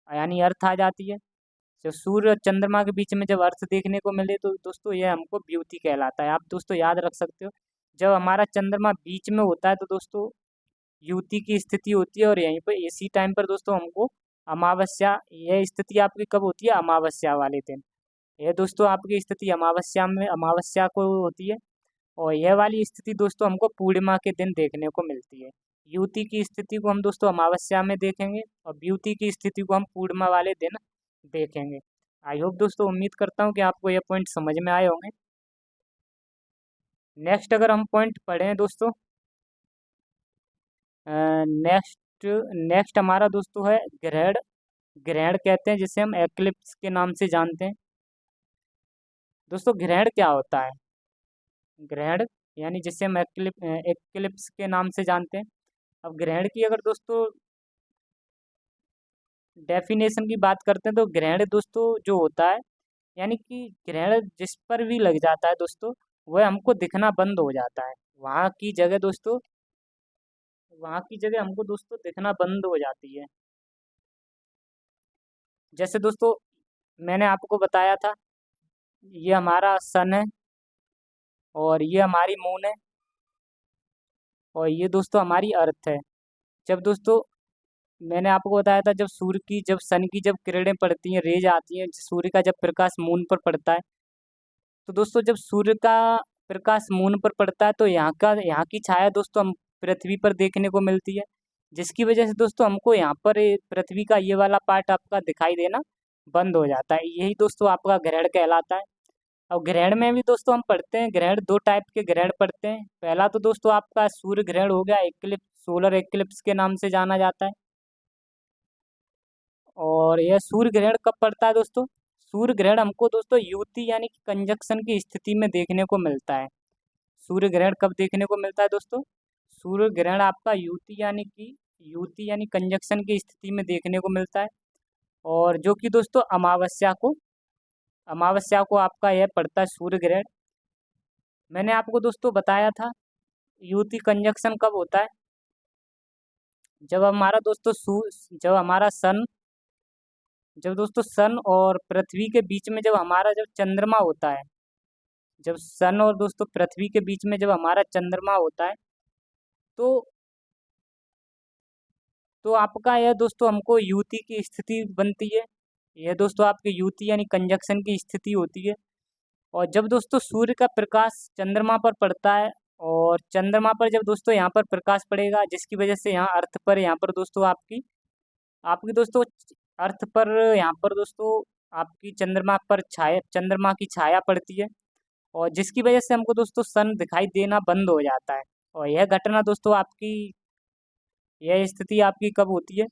यानी अर्थ आ जाती है। जब सूर्य और चंद्रमा के बीच में जब अर्थ देखने को मिले, तो दोस्तों यह हमको द्युति कहलाता है। आप दोस्तों याद रख सकते हो, जब हमारा चंद्रमा बीच में होता है तो दोस्तों युति की स्थिति होती है। और यहीं पर इसी टाइम पर दोस्तों हमको अमावस्या, यह स्थिति आपकी कब होती है, अमावस्या वाले दिन। यह दोस्तों आपकी स्थिति अमावस्या को होती है। और यह वाली स्थिति दोस्तों हमको पूर्णिमा के दिन देखने को मिलती है। युति की स्थिति को हम दोस्तों अमावस्या में देखेंगे, और द्युति की स्थिति को हम पूर्णिमा वाले दिन देखेंगे। आई होप दोस्तों, उम्मीद करता हूँ कि आपको ये पॉइंट समझ में आए होंगे। नेक्स्ट अगर हम पॉइंट पढ़ें दोस्तों, नेक्स्ट नेक्स्ट हमारा दोस्तों है ग्रहण। ग्रहण कहते हैं जिसे हम एक्लिप्स के नाम से जानते हैं। दोस्तों ग्रहण क्या होता है? ग्रहण यानी जिसे हम एक्लिप्स के नाम से जानते हैं। अब ग्रहण की अगर दोस्तों डेफिनेशन की बात करते हैं, तो ग्रहण दोस्तों जो होता है, यानी कि ग्रहण जिस पर भी लग जाता है दोस्तों, वह हमको दिखना बंद हो जाता है। वहाँ की जगह दोस्तों, वहाँ की जगह हमको दोस्तों दिखना बंद हो जाती है। जैसे दोस्तों मैंने आपको बताया था, ये हमारा सन है, और ये हमारी मून है, और ये दोस्तों हमारी अर्थ है। जब दोस्तों मैंने आपको बताया था, जब सन की जब किरणें पड़ती हैं, रेज आती हैं, सूर्य का जब प्रकाश मून पर पड़ता है, तो दोस्तों जब सूर्य का प्रकाश मून पर पड़ता है, तो यहाँ की छाया दोस्तों हम पृथ्वी पर देखने को मिलती है। जिसकी वजह से दोस्तों हमको यहाँ पर पृथ्वी का ये वाला पार्ट आपका दिखाई देना बंद हो जाता है। यही दोस्तों आपका ग्रहण कहलाता है। अब ग्रहण में भी दोस्तों हम पढ़ते हैं, ग्रहण दो टाइप के ग्रहण पढ़ते हैं। पहला तो दोस्तों आपका सूर्य ग्रहण हो गया, एक्लिप्स, सोलर एक्लिप्स के नाम से जाना जाता है। और यह सूर्य ग्रहण कब पड़ता है दोस्तों? सूर्य ग्रहण हमको दोस्तों युति यानी कि कंजक्शन की स्थिति में देखने को मिलता है। सूर्य ग्रहण कब देखने को मिलता है दोस्तों? सूर्य ग्रहण आपका युति यानी कंजक्शन की स्थिति में देखने को मिलता है। और जो कि दोस्तों अमावस्या को आपका यह पड़ता है सूर्य ग्रहण। मैंने आपको दोस्तों बताया था, युति कंजक्शन कब होता है? जब हमारा दोस्तों जब दोस्तों सन और पृथ्वी के बीच में जब हमारा जब चंद्रमा होता है, जब सन और दोस्तों पृथ्वी के बीच में जब हमारा चंद्रमा होता है, तो आपका यह दोस्तों हमको युति की स्थिति बनती है। यह दोस्तों आपकी युति यानी कंजक्शन की स्थिति होती है। और जब दोस्तों सूर्य का प्रकाश चंद्रमा पर पड़ता है, और चंद्रमा पर जब दोस्तों यहाँ पर प्रकाश पड़ेगा, जिसकी वजह से यहाँ पर दोस्तों आपकी आपकी दोस्तों अर्थ पर यहाँ पर दोस्तों आपकी चंद्रमा की छाया पड़ती है, और जिसकी वजह से हमको दोस्तों सन दिखाई देना बंद हो जाता है। और यह घटना दोस्तों यह स्थिति आपकी कब होती है?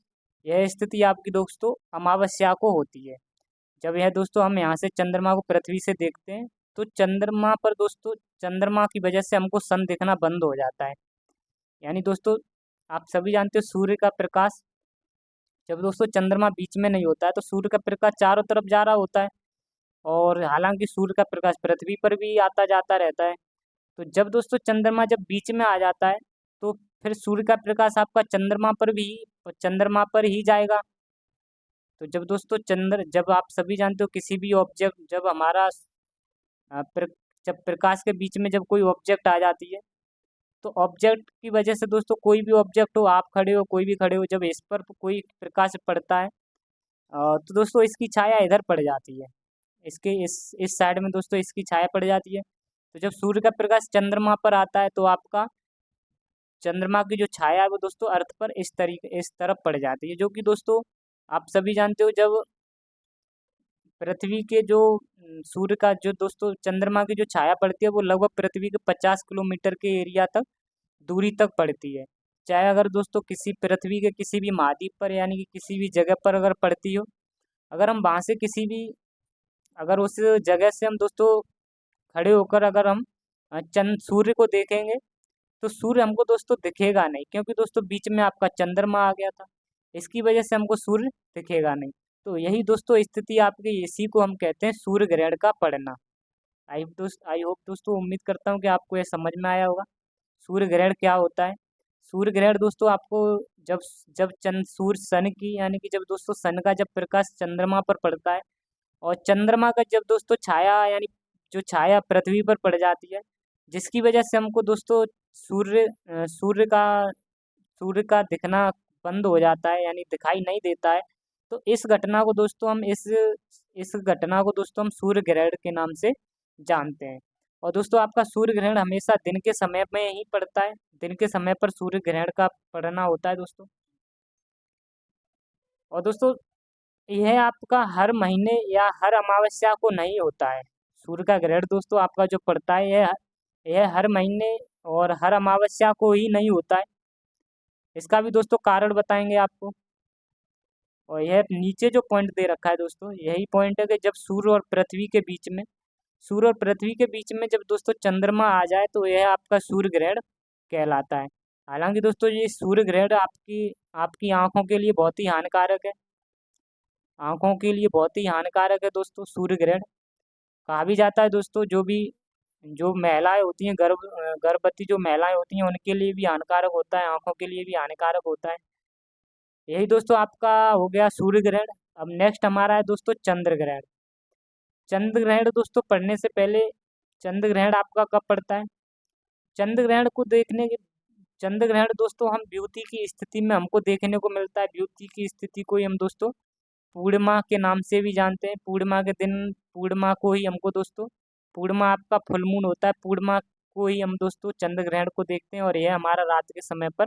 यह स्थिति आपकी दोस्तों अमावस्या को होती है। जब यह दोस्तों हम यहाँ से चंद्रमा को पृथ्वी से देखते हैं, तो चंद्रमा पर दोस्तों चंद्रमा की वजह से हमको सन दिखना बंद हो जाता है। यानी दोस्तों आप सभी जानते हो, सूर्य का प्रकाश जब दोस्तों चंद्रमा बीच में नहीं होता है, तो सूर्य का प्रकाश चारों तरफ जा रहा होता है। और हालांकि सूर्य का प्रकाश पृथ्वी पर भी आता जाता रहता है। तो जब दोस्तों चंद्रमा जब बीच में आ जाता है, तो फिर सूर्य का प्रकाश आपका चंद्रमा पर ही जाएगा। तो जब आप सभी जानते हो, किसी भी ऑब्जेक्ट जब हमारा जब प्रकाश के बीच में जब कोई ऑब्जेक्ट आ जाती है, तो ऑब्जेक्ट की वजह से दोस्तों कोई भी ऑब्जेक्ट हो, आप खड़े हो, कोई भी खड़े हो, जब इस पर कोई प्रकाश पड़ता है, तो दोस्तों इसकी छाया इधर पड़ जाती है। इसके इस साइड में दोस्तों इसकी छाया पड़ जाती है। तो जब सूर्य का प्रकाश चंद्रमा पर आता है, तो आपका चंद्रमा की जो छाया है वो दोस्तों अर्थ पर इस तरफ पड़ जाती है। जो कि दोस्तों आप सभी जानते हो, जब पृथ्वी के जो सूर्य का जो दोस्तों चंद्रमा की जो छाया पड़ती है, वो लगभग पृथ्वी के 50 किलोमीटर के एरिया तक दूरी तक पड़ती है। चाहे अगर दोस्तों पृथ्वी के किसी भी महाद्वीप पर, यानी कि किसी भी जगह पर अगर पड़ती हो, अगर हम वहाँ से किसी भी अगर उस जगह से हम दोस्तों खड़े होकर अगर हम चंद सूर्य को देखेंगे तो सूर्य हमको दोस्तों दिखेगा नहीं, क्योंकि दोस्तों बीच में आपका चंद्रमा आ गया था। इसकी वजह से हमको सूर्य दिखेगा नहीं। तो यही दोस्तों स्थिति आपकी, इसी को हम कहते हैं सूर्य ग्रहण का पड़ना। आई होप दोस्तों, उम्मीद करता हूँ कि आपको ये समझ में आया होगा सूर्य ग्रहण क्या होता है। सूर्य ग्रहण दोस्तों आपको जब जब चंद सूर्य सन की यानी कि जब दोस्तों सन का जब प्रकाश चंद्रमा पर पड़ता है और चंद्रमा का जब दोस्तों छाया यानी जो छाया पृथ्वी पर पड़ जाती है, जिसकी वजह से हमको दोस्तों सूर्य सूर्य का दिखना बंद हो जाता है यानी दिखाई नहीं देता है। तो इस घटना को दोस्तों हम इस घटना को दोस्तों हम सूर्य ग्रहण के नाम से जानते हैं। और दोस्तों आपका सूर्य ग्रहण हमेशा दिन के समय में ही पड़ता है, दिन के समय पर सूर्य ग्रहण का पड़ना होता है दोस्तों। और दोस्तों यह आपका हर महीने या हर अमावस्या को नहीं होता है। सूर्य का ग्रहण दोस्तों आपका जो पड़ता है यह हर महीने और हर अमावस्या को ही नहीं होता है। इसका भी दोस्तों कारण बताएंगे आपको। और यह नीचे जो पॉइंट दे रखा है दोस्तों, यही पॉइंट है कि जब सूर्य और पृथ्वी के बीच में जब दोस्तों चंद्रमा आ जाए तो यह आपका सूर्य ग्रहण कहलाता है। हालांकि दोस्तों ये सूर्य ग्रहण आपकी आपकी आंखों के लिए बहुत ही हानिकारक है। आंखों के लिए बहुत ही हानिकारक है दोस्तों सूर्य ग्रहण। कहा भी जाता है दोस्तों जो महिलाएं होती हैं गर्भवती जो महिलाएं होती हैं उनके लिए भी हानिकारक होता है, आंखों के लिए भी हानिकारक होता है। यही दोस्तों आपका हो गया सूर्य ग्रहण। अब नेक्स्ट हमारा है दोस्तों चंद्र ग्रहण। चंद्र ग्रहण दोस्तों पढ़ने से पहले, चंद्र ग्रहण आपका कब पड़ता है? चंद्र ग्रहण को देखने के चंद्र ग्रहण दोस्तों हम द्वितीय की स्थिति में हमको देखने को मिलता है। द्वितीय की स्थिति को ही हम दोस्तों पूर्णिमा के नाम से भी जानते हैं। पूर्णिमा के दिन पूर्णिमा को ही हमको दोस्तों पूर्णिमा आपका फुल मून होता है, पूर्णिमा को ही हम दोस्तों चंद्र ग्रहण को देखते हैं और यह हमारा रात के समय पर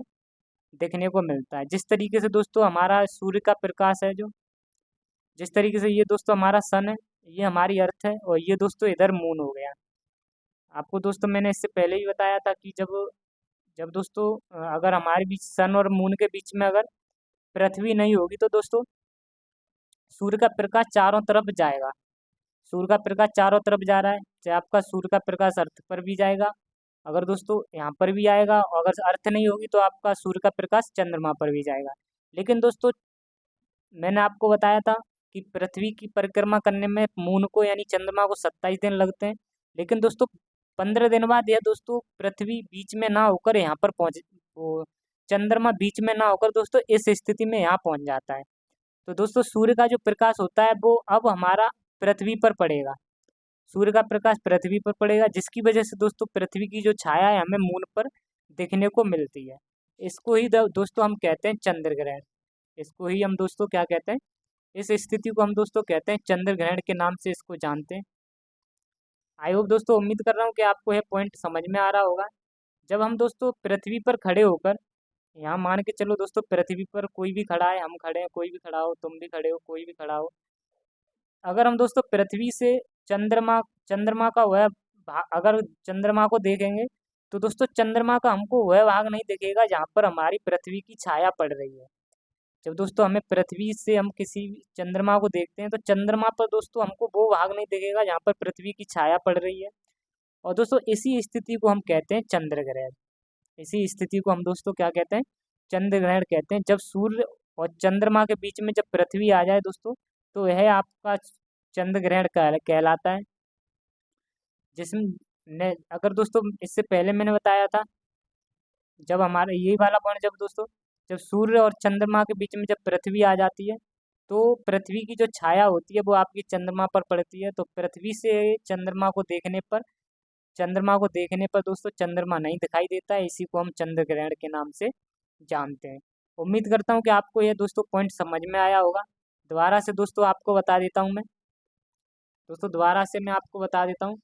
देखने को मिलता है। जिस तरीके से दोस्तों हमारा सूर्य का प्रकाश है जिस तरीके से ये दोस्तों हमारा सन है, ये हमारी अर्थ है और ये दोस्तों इधर मून हो गया। आपको दोस्तों मैंने इससे पहले ही बताया था कि जब जब दोस्तों अगर हमारे बीच सन और मून के बीच में अगर पृथ्वी नहीं होगी तो दोस्तों सूर्य का प्रकाश चारों तरफ जाएगा। सूर्य का प्रकाश चारों तरफ जा रहा है, चाहे आपका सूर्य का प्रकाश अर्थ पर भी जाएगा, अगर दोस्तों यहाँ पर भी आएगा, और अगर अर्थ नहीं होगी तो आपका सूर्य का प्रकाश चंद्रमा पर भी जाएगा। लेकिन दोस्तों मैंने आपको बताया था कि पृथ्वी की परिक्रमा करने में मून को यानी चंद्रमा को 27 दिन लगते हैं। लेकिन दोस्तों 15 दिन बाद यह दोस्तों पृथ्वी बीच में ना होकर यहाँ पर चंद्रमा बीच में ना होकर दोस्तों इस स्थिति में यहाँ पहुँच जाता है। तो दोस्तों सूर्य का जो प्रकाश होता है वो अब हमारा पृथ्वी पर पड़ेगा। सूर्य का प्रकाश पृथ्वी पर पड़ेगा, जिसकी वजह से दोस्तों पृथ्वी की जो छाया है हमें मून पर देखने को मिलती है। इसको ही दोस्तों हम कहते हैं चंद्र ग्रहण। इसको ही हम दोस्तों क्या कहते हैं, इस स्थिति को हम दोस्तों कहते हैं चंद्र ग्रहण के नाम से इसको जानते हैं। आई होप दोस्तों, उम्मीद कर रहा हूँ कि आपको यह पॉइंट समझ में आ रहा होगा। जब हम दोस्तों पृथ्वी पर खड़े होकर, यहाँ मान के चलो दोस्तों पृथ्वी पर कोई भी खड़ा है, हम खड़े हैं, कोई भी खड़ा हो, तुम भी खड़े हो, कोई भी खड़ा हो, अगर हम दोस्तों पृथ्वी से चंद्रमा चंद्रमा का वह अगर चंद्रमा को देखेंगे तो दोस्तों चंद्रमा का हमको वह भाग नहीं दिखेगा जहाँ पर हमारी पृथ्वी की छाया पड़ रही है। जब दोस्तों हमें पृथ्वी से हम किसी चंद्रमा को देखते हैं तो चंद्रमा पर दोस्तों हमको वो भाग नहीं दिखेगा जहाँ पर पृथ्वी की छाया पड़ रही है। और दोस्तों इसी स्थिति को हम कहते हैं चंद्र ग्रहण। इसी स्थिति को हम दोस्तों क्या कहते हैं, चंद्र ग्रहण कहते हैं। जब सूर्य और चंद्रमा के बीच में जब पृथ्वी आ जाए दोस्तों तो यह आपका चंद्र ग्रहण कहलाता है। जिसमें अगर दोस्तों इससे पहले मैंने बताया था, जब हमारा यही वाला पॉइंट जब सूर्य और चंद्रमा के बीच में जब पृथ्वी आ जाती है तो पृथ्वी की जो छाया होती है वो आपकी चंद्रमा पर पड़ती है। तो पृथ्वी से चंद्रमा को देखने पर दोस्तों चंद्रमा नहीं दिखाई देता है। इसी को हम चंद्र ग्रहण के नाम से जानते हैं। उम्मीद करता हूँ कि आपको यह दोस्तों पॉइंट समझ में आया होगा। दोबारा से दोस्तों आपको बता देता हूँ मैं दोस्तों दोबारा से मैं आपको बता देता हूँ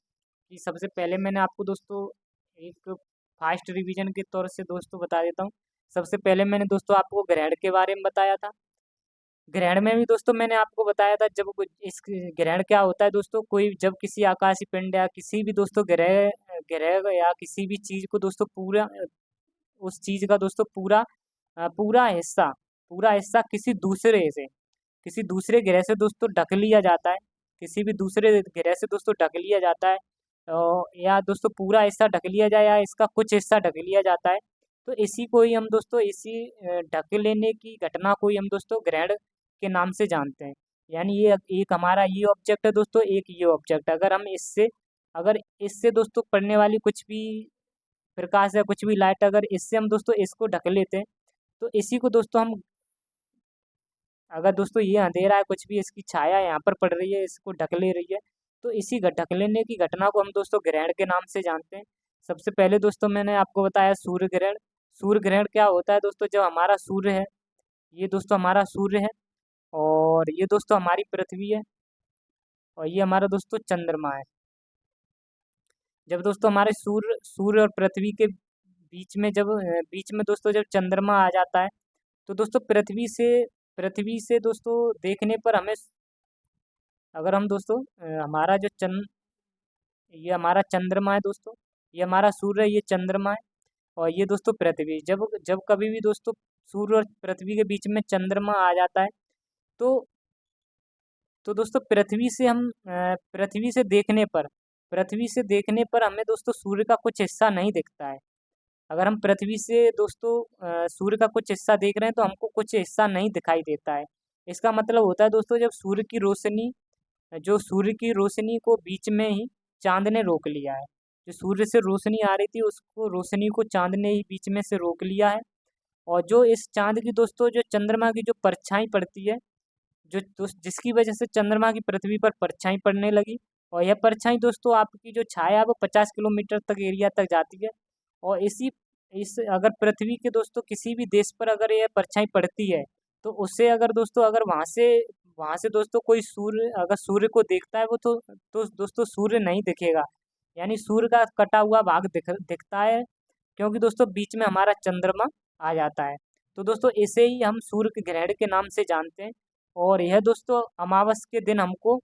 कि सबसे पहले मैंने आपको दोस्तों एक फास्ट रिवीजन के तौर से दोस्तों बता देता हूँ। सबसे पहले मैंने दोस्तों आपको ग्रहण के बारे में बताया था। ग्रहण में भी दोस्तों मैंने आपको बताया था जब इस ग्रहण क्या होता है दोस्तों, कोई जब किसी आकाशीय पिंड या किसी भी दोस्तों ग्रह ग्रह या किसी भी चीज़ को दोस्तों पूरा उस चीज़ का दोस्तों पूरा पूरा हिस्सा किसी दूसरे से किसी दूसरे ग्रह से दोस्तों ढक लिया जाता है, किसी भी दूसरे ग्रह से दोस्तों ढक लिया जाता है, या दोस्तों पूरा हिस्सा ढक लिया जाए या इसका कुछ हिस्सा ढक लिया जाता है। तो इसी को ही हम दोस्तों इसी ढक लेने की घटना को ही हम दोस्तों ग्रहण के नाम से जानते हैं। यानी ये एक हमारा ये ऑब्जेक्ट है दोस्तों, एक ये ऑब्जेक्ट। अगर इससे दोस्तों पड़ने वाली कुछ भी प्रकाश या कुछ भी लाइट अगर इससे हम दोस्तों इसको ढक लेते हैं, तो इसी को दोस्तों हम, अगर दोस्तों ये अंधेरा है, कुछ भी इसकी छाया यहाँ पर पड़ रही है, इसको ढक ले रही है, तो इसी ढक लेने की घटना को हम दोस्तों ग्रहण के नाम से जानते हैं। सबसे पहले दोस्तों मैंने आपको बताया सूर्य ग्रहण। सूर्य ग्रहण क्या होता है दोस्तों? जब हमारा सूर्य है, ये दोस्तों हमारा सूर्य है, और ये दोस्तों हमारी पृथ्वी है, और ये हमारा दोस्तों चंद्रमा है। जब दोस्तों हमारे सूर्य सूर्य और पृथ्वी के बीच में दोस्तों जब चंद्रमा आ जाता है, तो दोस्तों पृथ्वी से दोस्तों देखने पर हमें, अगर हम दोस्तों हमारा जो चंद ये हमारा चंद्रमा है दोस्तों, ये हमारा सूर्य है, ये चंद्रमा है, और ये दोस्तों पृथ्वी। जब जब कभी भी दोस्तों सूर्य और पृथ्वी के बीच में चंद्रमा आ जाता है, तो दोस्तों पृथ्वी से देखने पर हमें दोस्तों सूर्य का कुछ हिस्सा नहीं दिखता है। अगर हम पृथ्वी से दोस्तों सूर्य का कुछ हिस्सा देख रहे हैं, तो हमको कुछ हिस्सा नहीं दिखाई देता है। इसका मतलब होता है दोस्तों, जब सूर्य की रोशनी को बीच में ही चांद ने रोक लिया है। जो सूर्य से रोशनी आ रही थी, उसको रोशनी को चांद ने ही बीच में से रोक लिया है। और जो इस चांद की दोस्तों जो चंद्रमा की जो परछाई पड़ती है, जिसकी वजह से चंद्रमा की पृथ्वी पर परछाई पड़ने लगी, और यह परछाई दोस्तों आपकी जो छाया है वो 50 किलोमीटर तक एरिया तक जाती है। और इस अगर पृथ्वी के दोस्तों किसी भी देश पर अगर यह परछाई पड़ती है, तो उससे अगर दोस्तों अगर वहाँ से दोस्तों कोई सूर्य को देखता है, वो तो दोस्तों सूर्य नहीं दिखेगा। यानी सूर्य का कटा हुआ भाग दिखता है, क्योंकि दोस्तों बीच में हमारा चंद्रमा आ जाता है। तो दोस्तों इसे ही हम सूर्य के ग्रहण के नाम से जानते हैं। और यह दोस्तों अमावस के दिन हमको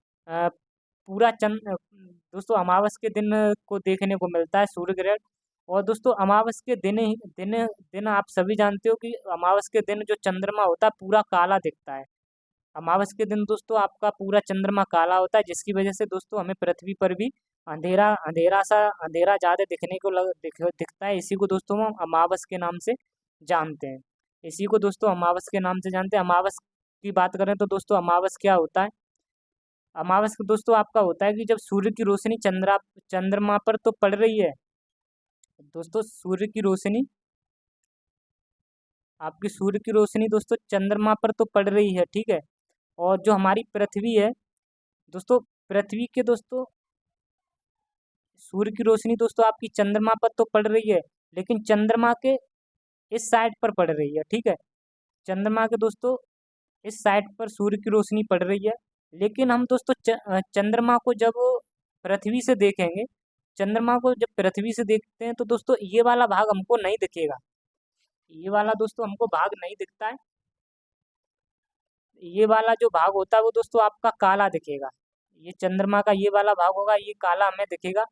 दोस्तों अमावस के दिन को देखने को मिलता है सूर्य ग्रहण। और दोस्तों अमावस के दिन आप सभी जानते हो कि अमावस के दिन जो चंद्रमा होता है पूरा काला दिखता है। अमावस के दिन दोस्तों आपका पूरा चंद्रमा काला होता है, जिसकी वजह से दोस्तों हमें पृथ्वी पर भी अंधेरा ज़्यादा दिखता है। इसी को दोस्तों हम अमावस के नाम से जानते हैं। इसी को दोस्तों अमावस के नाम से जानते हैं। अमावस की बात करें तो दोस्तों अमावस क्या होता है? अमावस दोस्तों आपका होता है कि जब सूर्य की रोशनी चंद्रमा पर तो पड़ रही है दोस्तों, सूर्य की रोशनी दोस्तों चंद्रमा पर तो पड़ रही है, ठीक है। और जो हमारी पृथ्वी है दोस्तों, पृथ्वी के दोस्तों सूर्य की रोशनी दोस्तों आपकी चंद्रमा पर तो पड़ रही है, लेकिन चंद्रमा के इस साइड पर पड़ रही है, ठीक है। चंद्रमा के दोस्तों इस साइड पर सूर्य की रोशनी पड़ रही है, लेकिन हम दोस्तों चंद्रमा को जब पृथ्वी से देखेंगे, चंद्रमा को जब पृथ्वी से देखते हैं, तो दोस्तों ये वाला भाग हमको नहीं दिखेगा। ये वाला दोस्तों हमको भाग नहीं दिखता है। ये वाला जो भाग होता है वो दोस्तों आपका काला दिखेगा। ये चंद्रमा का ये वाला भाग होगा, ये काला हमें दिखेगा।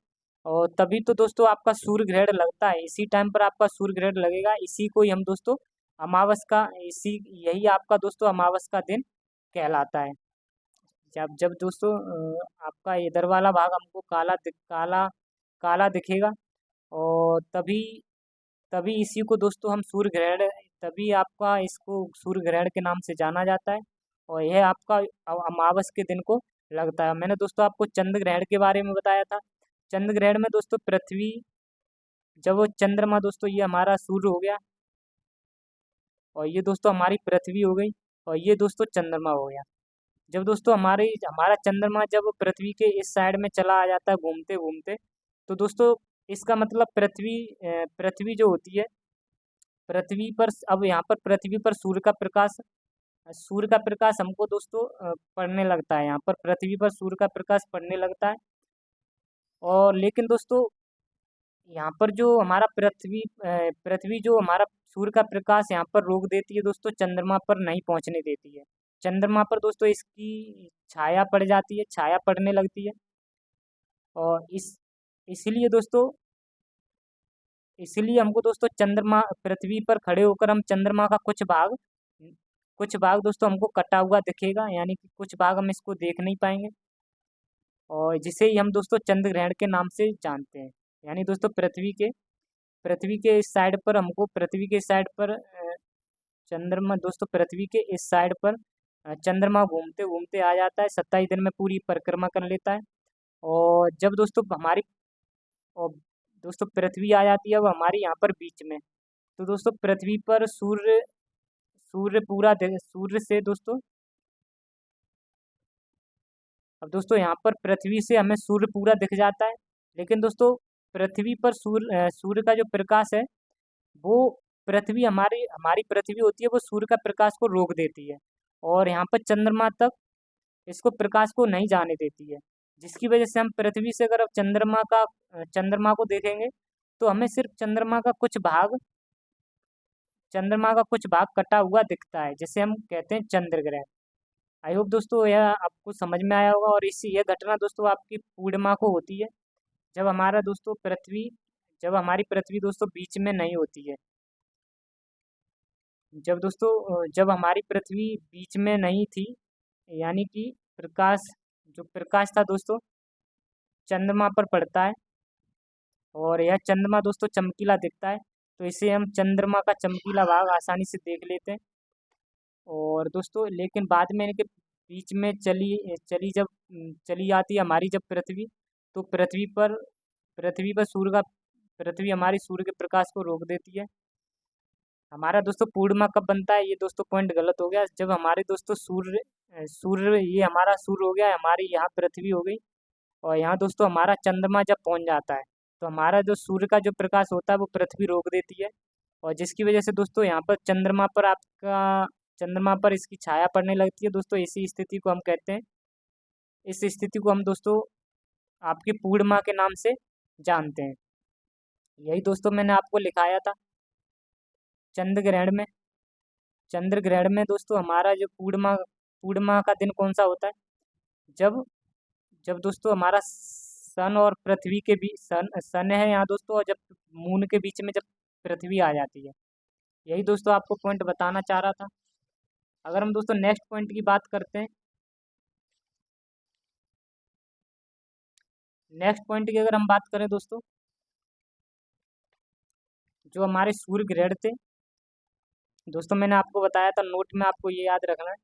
और तभी तो दोस्तों आपका सूर्य ग्रहण लगता है, इसी टाइम पर आपका सूर्य ग्रहण लगेगा। इसी को ही हम दोस्तों अमावस का इसी यही आपका दोस्तों अमावस का दिन कहलाता है। जब जब दोस्तों आपका इधर वाला भाग हमको काला दिखेगा, और तभी तभी इसी को दोस्तों हम सूर्य ग्रहण तभी आपका इसको सूर्य ग्रहण के नाम से जाना जाता है। और यह आपका अमावस के दिन को लगता है। मैंने दोस्तों आपको चंद्र ग्रहण के बारे में बताया था। चंद्र ग्रहण में दोस्तों जब वो चंद्रमा दोस्तों ये हमारा सूर्य हो गया, और ये दोस्तों हमारी पृथ्वी हो गई, और ये दोस्तों चंद्रमा हो गया। जब दोस्तों हमारा चंद्रमा जब पृथ्वी के इस साइड में चला आ जाता है घूमते घूमते, तो दोस्तों इसका मतलब पृथ्वी जो होती है, पृथ्वी पर अब यहाँ पर पृथ्वी पर सूर्य का प्रकाश हमको दोस्तों पड़ने लगता है। यहाँ पर पृथ्वी पर सूर्य का प्रकाश पड़ने लगता है। और लेकिन दोस्तों यहाँ पर जो हमारा पृथ्वी जो हमारा सूर्य का प्रकाश यहाँ पर रोक देती है दोस्तों, चंद्रमा पर नहीं पहुँचने देती है। चंद्रमा पर दोस्तों इसकी छाया पड़ जाती है, छाया पड़ने लगती है। और इसलिए दोस्तों इसलिए हमको दोस्तों पृथ्वी पर खड़े होकर हम चंद्रमा का कुछ भाग कुछ भाग दोस्तों हमको कटा हुआ दिखेगा, यानी कि कुछ भाग हम इसको देख नहीं पाएंगे, और जिसे ही हम दोस्तों चंद्र ग्रहण के नाम से जानते हैं। यानी दोस्तों पृथ्वी के इस साइड पर हमको पृथ्वी के साइड पर चंद्रमा दोस्तों पृथ्वी के इस साइड पर चंद्रमा घूमते घूमते आ जाता है, 27 दिन में पूरी परिक्रमा कर लेता है। और जब दोस्तों और दोस्तों पृथ्वी आ जाती है, वो हमारी यहाँ पर बीच में। तो दोस्तों पृथ्वी पर सूर्य से दोस्तों, अब दोस्तों यहाँ पर पृथ्वी से हमें सूर्य पूरा दिख जाता है, लेकिन दोस्तों पृथ्वी पर सूर्य का जो प्रकाश है, वो पृथ्वी हमारी हमारी पृथ्वी होती है, वो सूर्य का प्रकाश को रोक देती है, और यहाँ पर चंद्रमा तक इसको प्रकाश को नहीं जाने देती है। जिसकी वजह से हम पृथ्वी से अगर अब चंद्रमा को देखेंगे, तो हमें सिर्फ चंद्रमा का कुछ भाग कटा हुआ दिखता है, जिसे हम कहते हैं चंद्र ग्रहण। आई होप दोस्तों यह आपको समझ में आया होगा। और यह घटना दोस्तों आपकी पूर्णिमा को होती है, जब हमारी पृथ्वी दोस्तों बीच में नहीं होती है। जब हमारी पृथ्वी बीच में नहीं थी, यानी कि प्रकाश था दोस्तों चंद्रमा पर पड़ता है, और यह चंद्रमा दोस्तों चमकीला दिखता है, तो इसे हम चंद्रमा का चमकीला भाग आसानी से देख लेते हैं। और दोस्तों लेकिन बाद में इनके बीच में चली जाती है हमारी जब पृथ्वी, तो पृथ्वी हमारी सूर्य के प्रकाश को रोक देती है। हमारा दोस्तों पूर्णिमा कब बनता है, ये दोस्तों पॉइंट गलत हो गया। जब हमारे दोस्तों ये हमारा सूर्य हो गया, हमारी यहाँ पृथ्वी हो गई, और यहाँ दोस्तों हमारा चंद्रमा जब पहुँच जाता है, तो हमारा जो सूर्य का जो प्रकाश होता है वो पृथ्वी रोक देती है, और जिसकी वजह से दोस्तों यहाँ पर चंद्रमा पर इसकी छाया पड़ने लगती है दोस्तों। इस स्थिति को हम दोस्तों आपकी पूर्णिमा के नाम से जानते हैं। यही दोस्तों मैंने आपको लिखाया था। चंद्र ग्रहण में दोस्तों हमारा जो पूर्णिमा का दिन कौन सा होता है, जब जब दोस्तों हमारा सन और पृथ्वी के बीच सन है यहाँ दोस्तों, और जब मून के बीच में जब पृथ्वी आ जाती है। यही दोस्तों आपको पॉइंट बताना चाह रहा था। अगर हम दोस्तों नेक्स्ट पॉइंट की बात करते हैं, नेक्स्ट पॉइंट की अगर हम बात करें दोस्तों, जो हमारे सूर्य ग्रहण थे दोस्तों, मैंने आपको बताया था, नोट में आपको ये याद रखना है।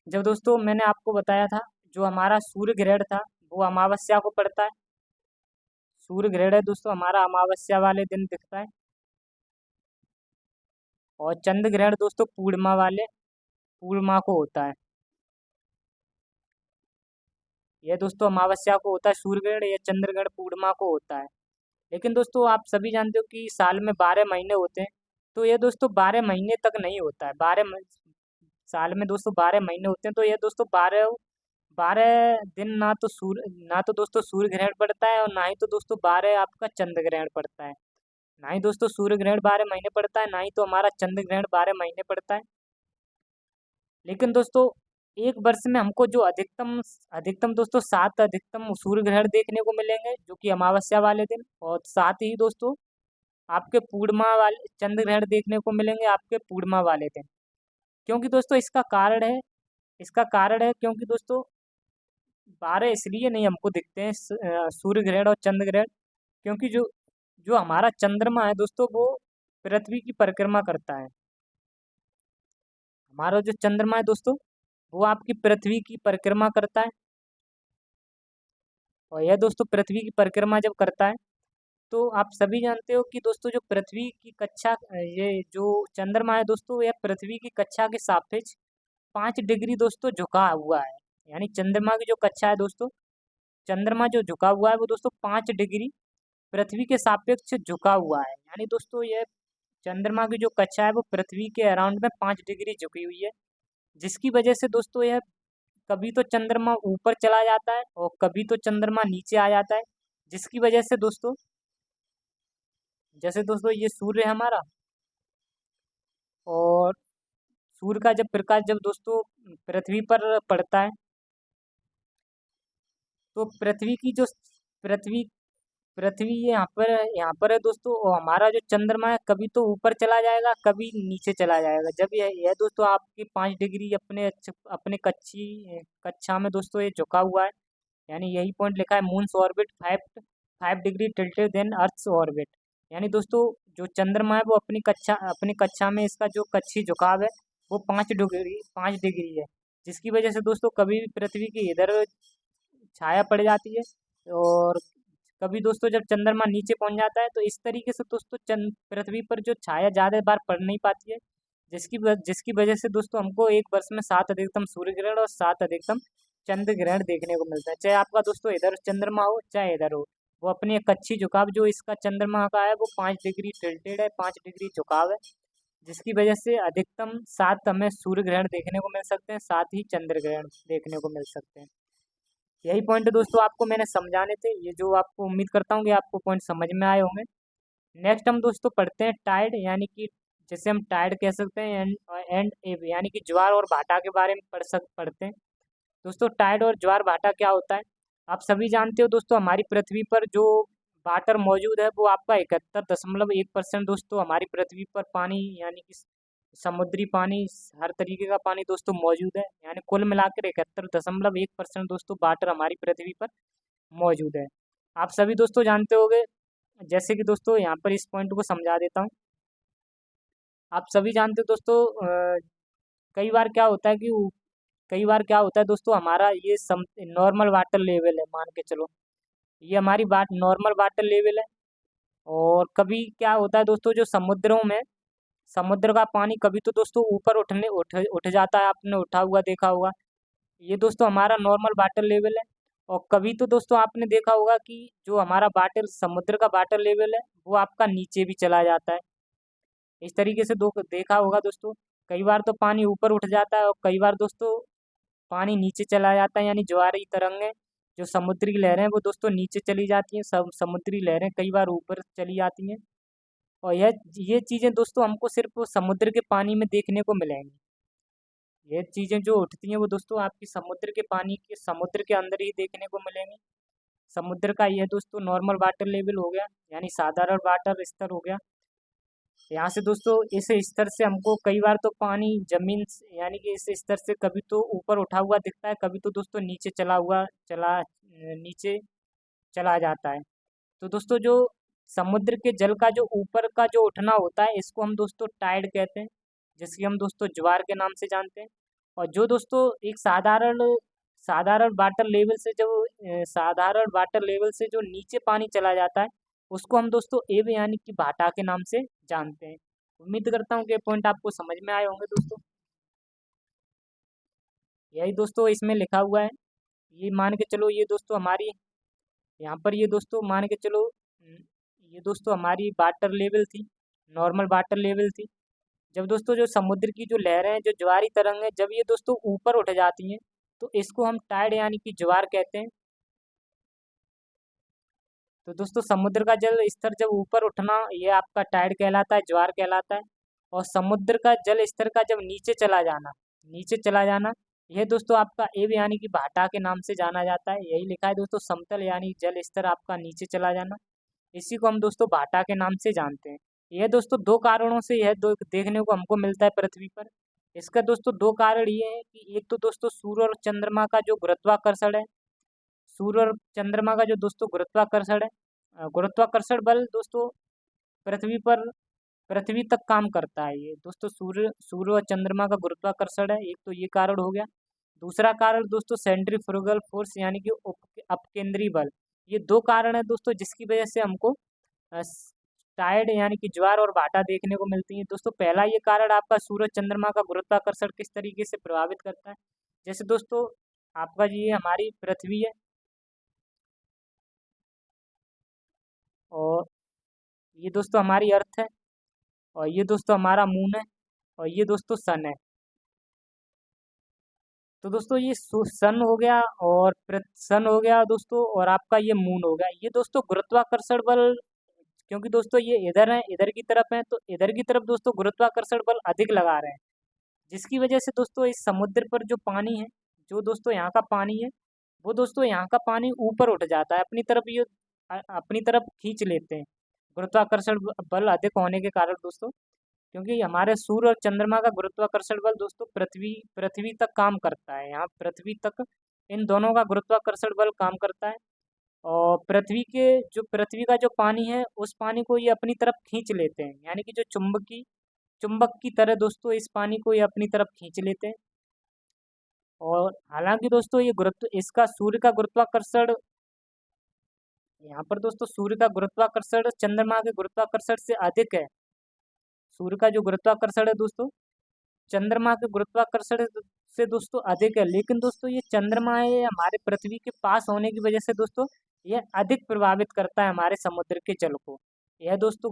जब दोस्तों मैंने आपको बताया था, जो हमारा सूर्य ग्रहण था वो अमावस्या को पड़ता है। सूर्य ग्रहण है दोस्तों हमारा अमावस्या वाले दिन दिखता है, और चंद्र ग्रहण दोस्तों पूर्णिमा को होता है। यह दोस्तों अमावस्या को होता है सूर्य ग्रहण, या चंद्र ग्रहण पूर्णिमा को होता है। लेकिन दोस्तों आप सभी जानते हो कि साल में 12 महीने होते हैं, तो ये दोस्तों 12 महीने तक नहीं होता है। साल में दोस्तों 12 महीने होते हैं, तो ये दोस्तों 12 दिन ना तो दोस्तों सूर्य ग्रहण पड़ता है, और ना ही तो दोस्तों 12 आपका चंद्र ग्रहण पड़ता है। ना ही दोस्तों सूर्य ग्रहण 12 महीने पड़ता है, ना ही तो हमारा चंद्र ग्रहण 12 महीने पड़ता है। लेकिन दोस्तों एक वर्ष में हमको जो अधिकतम अधिकतम दोस्तों 7 अधिकतम सूर्य ग्रहण देखने को मिलेंगे, जो कि अमावस्या वाले दिन, और साथ ही दोस्तों आपके पूर्णिमा वाले चंद्र ग्रहण देखने को मिलेंगे आपके पूर्णिमा वाले दिन। क्योंकि दोस्तों इसका कारण है क्योंकि दोस्तों 12 इसलिए नहीं हमको दिखते हैं सूर्य ग्रहण और चंद्र ग्रहण, क्योंकि जो जो हमारा चंद्रमा है दोस्तों, वो पृथ्वी की परिक्रमा करता है। हमारा जो चंद्रमा है दोस्तों, वो आपकी पृथ्वी की परिक्रमा करता है, और यह दोस्तों पृथ्वी की परिक्रमा जब करता है, तो आप सभी जानते हो कि दोस्तों जो पृथ्वी की कक्षा ये जो चंद्रमा है दोस्तों, यह पृथ्वी की कक्षा के सापेक्ष 5 डिग्री दोस्तों झुका हुआ है। यानी चंद्रमा की जो कक्षा है दोस्तों, चंद्रमा जो झुका हुआ है वो दोस्तों 5 डिग्री पृथ्वी के सापेक्ष झुका हुआ है। यानी दोस्तों यह चंद्रमा की जो कक्षा है वो पृथ्वी के अराउंड में 5 डिग्री झुकी हुई है, जिसकी वजह से दोस्तों यह कभी तो चंद्रमा ऊपर चला जाता है और कभी तो चंद्रमा नीचे आ जाता है। जिसकी वजह से दोस्तों जैसे दोस्तों ये सूर्य है हमारा, और सूर्य का जब प्रकाश जब दोस्तों पृथ्वी पर पड़ता है, तो पृथ्वी पृथ्वी यहाँ पर है दोस्तों, और हमारा जो चंद्रमा है कभी तो ऊपर चला जाएगा, कभी नीचे चला जाएगा। जब यह दोस्तों आपकी 5 डिग्री अपने कक्षा में दोस्तों ये झुका हुआ है, यानी यही पॉइंट लिखा है moon's orbit 5 degree tilted than earth's orbit. यानी दोस्तों जो चंद्रमा है वो अपनी कक्षा में इसका जो कक्षीय झुकाव है वो 5 डिग्री है, जिसकी वजह से दोस्तों कभी भी पृथ्वी की इधर छाया पड़ जाती है, और कभी दोस्तों जब चंद्रमा नीचे पहुंच जाता है तो इस तरीके से दोस्तों पृथ्वी पर जो छाया ज़्यादा बार पड़ नहीं पाती है, जिसकी वजह से दोस्तों हमको एक वर्ष में 7 अधिकतम सूर्य ग्रहण और 7 अधिकतम चंद्र ग्रहण देखने को मिलता है। चाहे आपका दोस्तों इधर चंद्रमा हो चाहे इधर हो, वो अपनी एक अच्छी झुकाव जो इसका चंद्रमा का है वो 5 डिग्री टिल्टेड है, 5 डिग्री झुकाव है, जिसकी वजह से अधिकतम 7 हमें सूर्य ग्रहण देखने को मिल सकते हैं, साथ ही चंद्र ग्रहण देखने को मिल सकते हैं। यही पॉइंट दोस्तों आपको मैंने समझाने थे, ये जो आपको उम्मीद करता हूँ कि आपको पॉइंट समझ में आए होंगे। नेक्स्ट हम दोस्तों पढ़ते हैं टाइड, यानी कि जैसे हम टाइड कह सकते हैं, एंड एब यानी कि ज्वार और भाटा के बारे में पढ़ते हैं। दोस्तों टाइड और ज्वार भाटा क्या होता है, आप सभी जानते हो दोस्तों। हमारी पृथ्वी पर जो वाटर मौजूद है वो आपका 71.1% दोस्तों हमारी पृथ्वी पर पानी, यानी कि समुद्री पानी, हर तरीके का पानी दोस्तों मौजूद है। यानी कुल मिलाकर 71.1% दोस्तों वाटर हमारी पृथ्वी पर मौजूद है। आप सभी दोस्तों जानते होंगे, जैसे कि दोस्तों यहाँ पर इस पॉइंट को समझा देता हूँ। आप सभी जानते हो दोस्तों, कई बार क्या होता है कि कई बार क्या होता है दोस्तों, हमारा ये नॉर्मल वाटर लेवल है, मान के चलो ये हमारी बात नॉर्मल वाटर लेवल है। और कभी क्या होता है दोस्तों, जो समुद्रों में समुद्र का पानी कभी तो दोस्तों ऊपर उठ जाता है, आपने उठा हुआ देखा होगा, ये दोस्तों हमारा नॉर्मल वाटर लेवल है। और कभी तो दोस्तों आपने देखा होगा कि जो हमारा वाटर समुद्र का वाटर लेवल है वो आपका नीचे भी चला जाता है। इस तरीके से देखा होगा दोस्तों, कई बार तो पानी ऊपर उठ जाता है और कई बार दोस्तों पानी नीचे चला जाता है, यानी ज्वारी तरंगें, जो समुद्री लहरें हैं वो दोस्तों नीचे चली जाती हैं, सब समुद्री लहरें कई बार ऊपर चली जाती हैं। और ये चीज़ें दोस्तों हमको सिर्फ समुद्र के पानी में देखने को मिलेंगी। ये चीज़ें जो उठती हैं वो दोस्तों आपकी समुद्र के अंदर ही देखने को मिलेंगी। समुद्र का यह दोस्तों नॉर्मल वाटर लेवल हो गया, यानी साधारण वाटर स्तर हो गया। यहाँ से दोस्तों इस स्तर से हमको कई बार तो पानी यानी कि इस स्तर से कभी तो ऊपर उठा हुआ दिखता है, कभी तो दोस्तों नीचे चला जाता है। तो दोस्तों जो समुद्र के जल का जो ऊपर का जो उठना होता है इसको हम दोस्तों टाइड कहते हैं, जिसकी हम दोस्तों ज्वार के नाम से जानते हैं। और जो दोस्तों एक साधारण वाटर लेवल से जो नीचे पानी चला जाता है उसको हम दोस्तों एव यानी कि भाटा के नाम से जानते हैं। उम्मीद करता हूँ कि पॉइंट आपको समझ में आए होंगे दोस्तों। यही दोस्तों इसमें लिखा हुआ है, ये मान के चलो ये दोस्तों हमारी यहाँ पर ये दोस्तों मान के चलो, ये दोस्तों हमारी वाटर लेवल थी, नॉर्मल वाटर लेवल थी। जब दोस्तों जो समुद्र की जो लहरें हैं, जो ज्वारी तरंग है, जब ये दोस्तों ऊपर उठ जाती हैं तो इसको हम टाइड यानी कि ज्वार कहते हैं। तो दोस्तों समुद्र का जल स्तर जब ऊपर उठना ये आपका टाइड कहलाता है, ज्वार कहलाता है। और समुद्र का जल स्तर का जब नीचे चला जाना यह दोस्तों आपका एव यानी कि भाटा के नाम से जाना जाता है। यही लिखा है दोस्तों, समतल यानी जल स्तर आपका नीचे चला जाना, इसी को हम दोस्तों भाटा के नाम से जानते हैं। यह दोस्तों दो कारणों से यह देखने को हमको मिलता है पृथ्वी पर। इसका दोस्तों दो कारण ये है कि एक तो दोस्तों सूर्य और चंद्रमा का जो गुरुत्वाकर्षण है, सूर्य और चंद्रमा का जो दोस्तों गुरुत्वाकर्षण है, गुरुत्वाकर्षण बल दोस्तों पृथ्वी पर पृथ्वी तक काम करता है। ये दोस्तों सूर्य और चंद्रमा का गुरुत्वाकर्षण है, एक तो ये कारण हो गया। दूसरा कारण दोस्तों सेंट्रीफ्यूगल फोर्स यानी कि अपकेंद्री बल, ये दो कारण है दोस्तों जिसकी वजह से हमको टाइड यानी कि ज्वार और भाटा देखने को मिलती है। दोस्तों पहला ये कारण आपका सूर्य चंद्रमा का गुरुत्वाकर्षण किस तरीके से प्रभावित करता है, जैसे दोस्तों आपका ये हमारी पृथ्वी है और ये दोस्तों हमारी अर्थ है, और ये दोस्तों हमारा मून है, और ये दोस्तों सन है। तो दोस्तों ये सन हो गया दोस्तों, और आपका ये मून हो गया। ये दोस्तों गुरुत्वाकर्षण बल, क्योंकि दोस्तों ये इधर है, इधर की तरफ है, तो इधर की तरफ दोस्तों गुरुत्वाकर्षण बल अधिक लगा रहे हैं, जिसकी वजह से दोस्तों इस समुद्र पर जो पानी है, जो दोस्तों यहाँ का पानी है वो दोस्तों यहाँ का पानी ऊपर उठ जाता है अपनी तरफ। ये अपनी तरफ खींच लेते हैं, गुरुत्वाकर्षण बल अधिक होने के कारण दोस्तों। क्योंकि हमारे सूर्य और चंद्रमा का गुरुत्वाकर्षण बल दोस्तों पृथ्वी पृथ्वी तक काम करता है, यहाँ पृथ्वी तक इन दोनों का गुरुत्वाकर्षण बल काम करता है। और पृथ्वी का जो पानी है उस पानी को ये अपनी तरफ खींच लेते हैं, यानी कि जो चुंबक की तरह दोस्तों इस पानी को ये अपनी तरफ खींच लेते हैं। और हालांकि दोस्तों ये गुरुत्व इसका सूर्य का गुरुत्वाकर्षण, यहाँ पर दोस्तों सूर्य का गुरुत्वाकर्षण चंद्रमा के गुरुत्वाकर्षण से अधिक है। सूर्य का जो गुरुत्वाकर्षण है दोस्तों चंद्रमा के गुरुत्वाकर्षण से दोस्तों अधिक है, लेकिन दोस्तों ये चंद्रमा है हमारे पृथ्वी के पास होने की वजह से दोस्तों यह अधिक प्रभावित करता है हमारे समुद्र के जल को। यह दोस्तों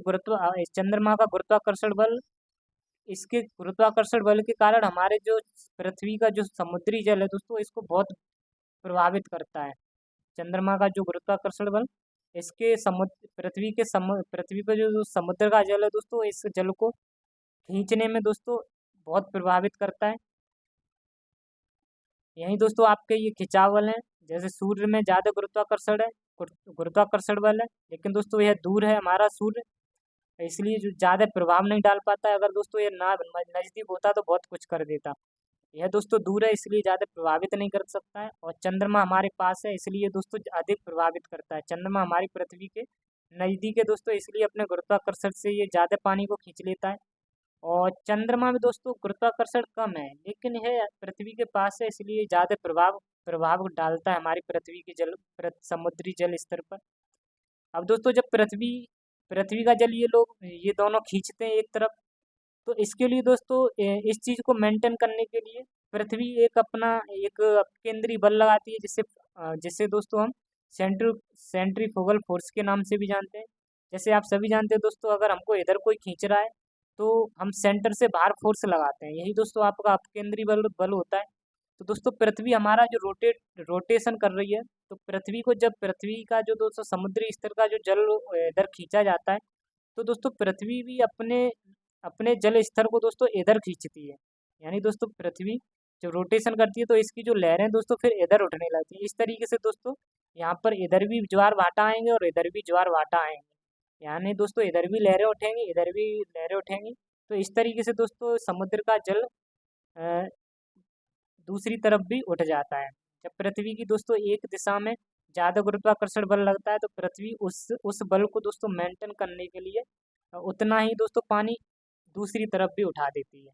चंद्रमा का गुरुत्वाकर्षण बल, इसके गुरुत्वाकर्षण बल के कारण हमारे जो पृथ्वी का जो समुद्री जल है दोस्तों इसको बहुत प्रभावित करता है। चंद्रमा का जो गुरुत्वाकर्षण बल इसके पृथ्वी पर जो समुद्र का जल है दोस्तों इस जल को खींचने में दोस्तों बहुत प्रभावित करता है। यही दोस्तों आपके ये खिंचाव बल है, जैसे सूर्य में ज़्यादा गुरुत्वाकर्षण है, गुरुत्वाकर्षण बल है, लेकिन दोस्तों यह दूर है हमारा सूर्य, इसलिए जो ज़्यादा प्रभाव नहीं डाल पाता है। अगर दोस्तों ये ना नज़दीक होता तो बहुत कुछ कर देता। यह दोस्तों दूर है इसलिए ज़्यादा प्रभावित नहीं कर सकता है। और चंद्रमा हमारे पास है इसलिए दोस्तों अधिक प्रभावित करता है। चंद्रमा हमारी पृथ्वी के नज़दीक है दोस्तों, इसलिए अपने गुरुत्वाकर्षण से ये ज़्यादा पानी को खींच लेता है। और चंद्रमा में दोस्तों गुरुत्वाकर्षण कम है, लेकिन यह पृथ्वी के पास है इसलिए ज़्यादा प्रभाव डालता है हमारी पृथ्वी के समुद्री जल स्तर पर। अब दोस्तों जब पृथ्वी का जल ये दोनों खींचते हैं एक तरफ, तो इसके लिए दोस्तों इस चीज़ को मेंटेन करने के लिए पृथ्वी एक केंद्रीय बल लगाती है, जिससे दोस्तों हम सेंट्रीफ्यूगल फोर्स के नाम से भी जानते हैं। जैसे आप सभी जानते हैं दोस्तों, अगर हमको इधर कोई खींच रहा है तो हम सेंटर से बाहर फोर्स लगाते हैं, यही दोस्तों आपका अपकेंद्री बल होता है। तो दोस्तों पृथ्वी हमारा जो रोटेशन कर रही है, तो जब पृथ्वी का जो दोस्तों समुद्री स्तर का जो जल इधर खींचा जाता है, तो दोस्तों पृथ्वी भी अपने अपने जल स्तर को दोस्तों इधर खींचती है। यानी दोस्तों पृथ्वी जब रोटेशन करती है तो इसकी जो लहरें दोस्तों फिर इधर उठने लगती है। इस तरीके से दोस्तों यहाँ पर इधर भी ज्वार भाटा आएंगे और इधर भी ज्वार भाटा आएंगे, यानी दोस्तों इधर भी लहरें उठेंगी इधर भी लहरें उठेंगी। तो इस तरीके से दोस्तों समुद्र का जल दूसरी तरफ भी उठ जाता है। जब पृथ्वी की दोस्तों एक दिशा में ज़्यादा गुरुत्वाकर्षण बल लगता है तो पृथ्वी उस बल को दोस्तों मेंटेन करने के लिए उतना ही दोस्तों पानी दूसरी तरफ भी उठा देती है।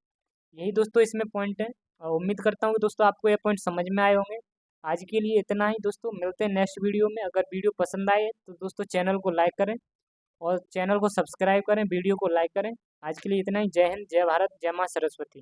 यही दोस्तों इसमें पॉइंट है, और उम्मीद करता हूँ कि दोस्तों आपको ये पॉइंट समझ में आए होंगे। आज के लिए इतना ही दोस्तों, मिलते हैं नेक्स्ट वीडियो में। अगर वीडियो पसंद आए तो दोस्तों चैनल को लाइक करें और चैनल को सब्सक्राइब करें, वीडियो को लाइक करें। आज के लिए इतना ही। जय हिंद, जय भारत, जय माँ सरस्वती।